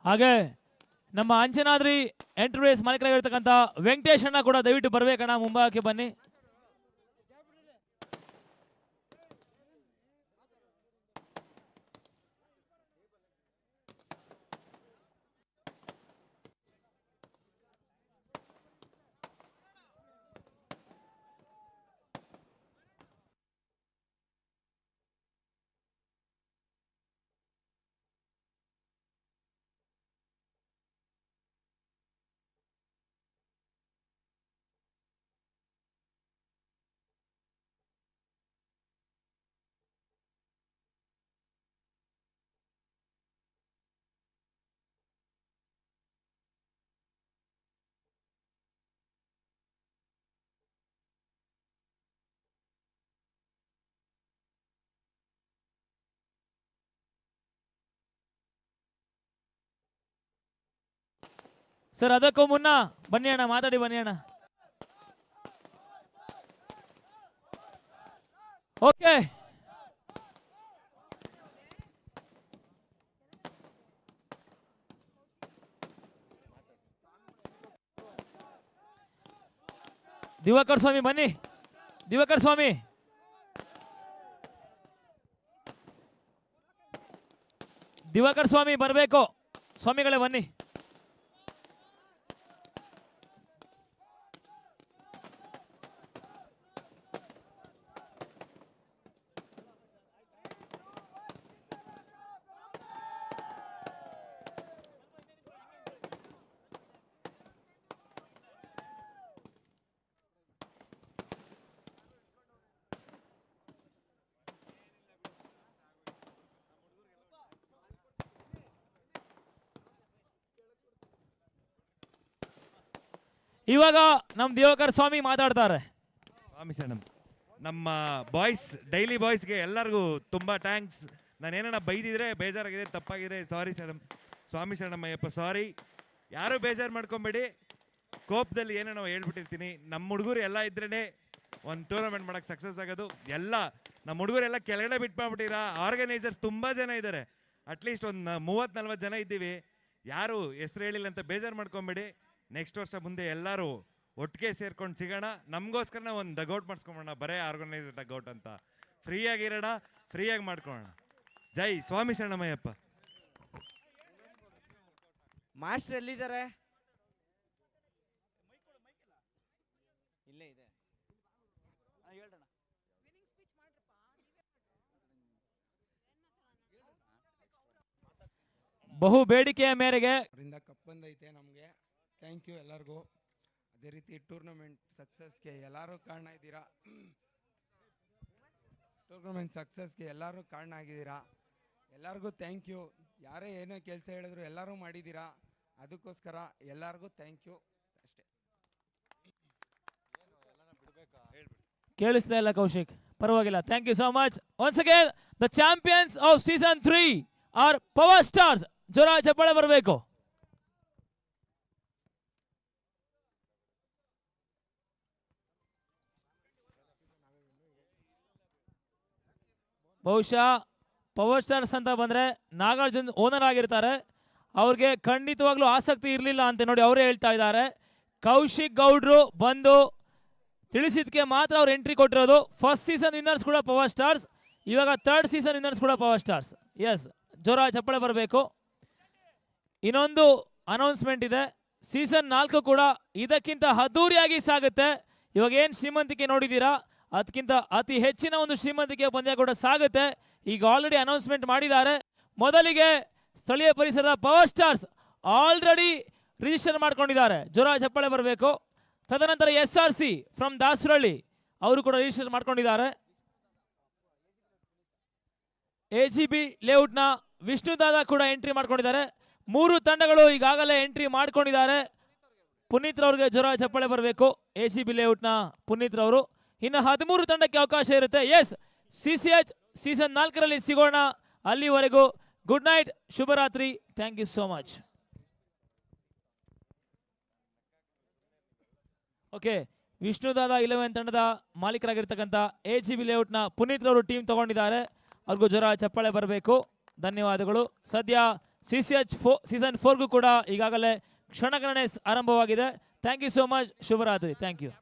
ಹಾಗೆ ನಮ್ಮ ಅಂಜನಾದ್ರಿ ಎಂಟರ್ಪ್ರೈಸ್ ಮಾಲೀಕರಾಗಿರ್ತಕ್ಕಂಥ ವೆಂಕಟೇಶ್ ಅಣ್ಣ ಕೂಡ ದಯವಿಟ್ಟು ಬರ್ಬೇಕಣ್ಣ, ಮುಂಭಾಗಕ್ಕೆ ಬನ್ನಿ. ಸರ್ ಅದಕ್ಕೂ ಮುನ್ನ ಬನ್ನಿ ಅಣ್ಣ, ಮಾತಾಡಿ ಬನ್ನಿ ಅಣ್ಣ. ಓಕೆ, ದಿವಾಕರ್ ಸ್ವಾಮಿ ಬನ್ನಿ. ದಿವಾಕರ್ ಸ್ವಾಮಿ, ದಿವಾಕರ್ ಸ್ವಾಮಿ ಬರಬೇಕು. ಸ್ವಾಮಿಗಳೇ ಬನ್ನಿ. ಇವಾಗ ನಮ್ಮ ದಿವಾಕರ್ ಸ್ವಾಮಿ ಮಾತಾಡ್ತಾರೆ. ಸ್ವಾಮಿ ಶರಣಂ. ನಮ್ಮ ಬಾಯ್ಸ್, ಡೈಲಿ ಬಾಯ್ಸ್ಗೆ ಎಲ್ಲರಿಗೂ ತುಂಬ ಥ್ಯಾಂಕ್ಸ್. ನಾನೇನ ಬೈದಿದ್ರೆ, ಬೇಜಾರಾಗಿದೆ, ತಪ್ಪಾಗಿದೆ, ಸಾರಿ ಶರಣಂ. ಸ್ವಾಮಿ ಶರಣಮ್ಮಯ್ಯಪ್ಪ ಸಾರಿ. ಯಾರೂ ಬೇಜಾರು ಮಾಡ್ಕೊಬೇಡಿ. ಕೋಪದಲ್ಲಿ ಏನೇನೋ ಹೇಳ್ಬಿಟ್ಟಿರ್ತೀನಿ. ನಮ್ಮ ಹುಡುಗರು ಎಲ್ಲ ಇದ್ರೇ ಒಂದು ಟೂರ್ನಮೆಂಟ್ ಮಾಡೋಕ್ಕೆ ಸಕ್ಸಸ್ ಆಗೋದು. ಎಲ್ಲ ನಮ್ಮ ಹುಡುಗರೆಲ್ಲ ಕೆಳಗಡೆ ಬಿಟ್ಬಿಟ್ಟಿರ. ಆರ್ಗನೈಸರ್ಸ್ ತುಂಬ ಜನ ಇದ್ದಾರೆ. ಅಟ್ಲೀಸ್ಟ್ ಒಂದು 30-40 ಜನ ಇದ್ದೀವಿ. ಯಾರು ಹೆಸರು ಹೇಳಿಲ್ಲ ಅಂತ ಬೇಜಾರು ಮಾಡ್ಕೊಬೇಡಿ. ನೆಕ್ಸ್ಟ್ ವರ್ಷ ಮುಂದೆ ಎಲ್ಲರೂ ಒಟ್ಟಿಗೆ ಸೇರ್ಕೊಂಡು ಸಿಗೋಣ. ನಮಗೋಸ್ಕರ ಒಂದು ಡಗೌಟ್ ಮಾಡಿಸ್ಕೊಂಬೋಣ, ಬರೇ ಆರ್ಗನೈಸರ್ ಡಗೌಟ್ ಅಂತ. ಫ್ರೀಯಾಗಿರೋಣ, ಫ್ರೀಯಾಗಿ ಮಾಡ್ಕೊಳ್ಳೋಣ. ಜೈ ಸ್ವಾಮಿ ಶರಣಮಯ್ಯಪ್ಪ. ಮಾಸ್ಟರ್ ಎಲ್ಲಿದ್ದಾರೆ? ಇಲ್ಲೇ ಇದೆ. ಬಹು ಬೇಡಿಕೆಯ ಮೇರೆಗೆ ಅವರಿಂದ ಕಪ್ ಬಂದೈತೆ ನಮಗೆ. ಥ್ಯಾಂಕ್ ಯು ಎಲ್ಲರಿಗೂ. ಅದೇ ರೀತಿ ಟೂರ್ನಮೆಂಟ್ ಸಕ್ಸಸ್ಗೆ ಎಲ್ಲರೂ ಕಾರಣ ಇದ್ದೀರಾ. ಟೂರ್ನಮೆಂಟ್ ಸಕ್ಸಸ್ಗೆ ಎಲ್ಲರೂ ಕಾರಣ ಆಗಿದ್ದೀರಾ. ಎಲ್ಲರಿಗೂ ಥ್ಯಾಂಕ್ ಯು. ಯಾರೇ ಏನೋ ಕೆಲಸ ಹೇಳಿದ್ರು ಎಲ್ಲರೂ ಮಾಡಿದ್ದೀರಾ. ಅದಕ್ಕೋಸ್ಕರ ಎಲ್ಲರಿಗೂ ಥ್ಯಾಂಕ್ ಯು. ಅಷ್ಟೇ. ಕೇಳಿಸ್ತಾ ಇಲ್ಲ ಕೌಶಿಕ್, ಪರವಾಗಿಲ್ಲ. Thank you so much. Once again the champions of season 3 are power stars. ಜೋರ ಚಪ್ಪಾಳೆ ಬರಬೇಕು. ಬಹುಶಃ ಪವರ್ ಸ್ಟಾರ್ಸ್ ಅಂತ ಬಂದ್ರೆ ನಾಗಾರ್ಜುನ್ ಓನರ್ ಆಗಿರ್ತಾರೆ. ಅವ್ರಿಗೆ ಖಂಡಿತವಾಗ್ಲೂ ಆಸಕ್ತಿ ಇರಲಿಲ್ಲ ಅಂತ ನೋಡಿ ಅವರೇ ಹೇಳ್ತಾ ಇದ್ದಾರೆ. ಕೌಶಿಕ್ ಗೌಡ್ರು ಬಂದು ತಿಳಿಸಿದ್ಕೆ ಮಾತ್ರ ಅವ್ರು ಎಂಟ್ರಿ ಕೊಟ್ಟಿರೋದು. ಫಸ್ಟ್ ಸೀಸನ್ ವಿನ್ನರ್ಸ್ ಕೂಡ ಪವರ್ ಸ್ಟಾರ್ಸ್, ಇವಾಗ ಥರ್ಡ್ ಸೀಸನ್ ವಿನ್ನರ್ಸ್ ಕೂಡ ಪವರ್ ಸ್ಟಾರ್ಸ್. ಎಸ್, ಜೋರ ಚಪ್ಪಾಳೆ ಬರಬೇಕು. ಇನ್ನೊಂದು ಅನೌನ್ಸ್ಮೆಂಟ್ ಇದೆ. ಸೀಸನ್ 4 ಕೂಡ ಇದಕ್ಕಿಂತ ಅದ್ದೂರಿಯಾಗಿ ಸಾಗುತ್ತೆ. ಇವಾಗ ಏನು ಶ್ರೀಮಂತಿಕೆ ನೋಡಿದ್ದೀರಾ, ಅದಕ್ಕಿಂತ ಅತಿ ಹೆಚ್ಚಿನ ಒಂದು ಶ್ರೀಮಂತಿಕೆ ಪಂದ್ಯ ಕೂಡ ಸಾಗುತ್ತೆ. ಈಗ ಆಲ್ರೆಡಿ ಅನೌನ್ಸ್ಮೆಂಟ್ ಮಾಡಿದ್ದಾರೆ. ಮೊದಲಿಗೆ ಸ್ಥಳೀಯ ಪರಿಸರದ ಪವರ್ ಸ್ಟಾರ್ಸ್ ಆಲ್ರೆಡಿ ರಿಜಿಸ್ಟರ್ ಮಾಡ್ಕೊಂಡಿದ್ದಾರೆ. ಜೋರ ಚಪ್ಪಾಳೆ ಬರಬೇಕು. ತದನಂತರ SRC ಫ್ರಮ್ ದಾಸರಳ್ಳಿ ಅವರು ಕೂಡ ರಿಜಿಸ್ಟರ್ ಮಾಡ್ಕೊಂಡಿದ್ದಾರೆ. AGB ಲೇಔಟ್ನ ವಿಷ್ಣು ದಾದಾ ಕೂಡ ಎಂಟ್ರಿ ಮಾಡ್ಕೊಂಡಿದ್ದಾರೆ. 3 ತಂಡಗಳು ಈಗಾಗಲೇ ಎಂಟ್ರಿ ಮಾಡ್ಕೊಂಡಿದ್ದಾರೆ. ಪುನೀತ್ ರವ್ರಿಗೆ ಜೋರ ಚಪ್ಪಾಳೆ ಬರಬೇಕು. AGB ಲೇಔಟ್ನ ಪುನೀತ್ ರವರು. ಇನ್ನು 13 ತಂಡಕ್ಕೆ ಅವಕಾಶ ಇರುತ್ತೆ. ಎಸ್, CCH ಸೀಸನ್ 4ರಲ್ಲಿ ಸಿಗೋಣ. ಅಲ್ಲಿವರೆಗೂ ಗುಡ್ ನೈಟ್, ಶುಭರಾತ್ರಿ. Thank you so much. Okay, Vishnu Dada 11 ತಂಡದ ಮಾಲೀಕರಾಗಿರ್ತಕ್ಕಂಥ AGB ಲೇಔಟ್ನ ಪುನೀತ್ ರವರು ಟೀಮ್ ತಗೊಂಡಿದ್ದಾರೆ. ಅವ್ರಿಗೂ ಜೋರ ಚಪ್ಪಾಳೆ ಬರಬೇಕು. ಧನ್ಯವಾದಗಳು. ಸದ್ಯ CCH ಸೀಸನ್ 4ಗೂ ಕೂಡ ಈಗಾಗಲೇ ಕ್ಷಣಗಣನೆ ಆರಂಭವಾಗಿದೆ. Thank you so much. ಶುಭರಾತ್ರಿ. Thank you.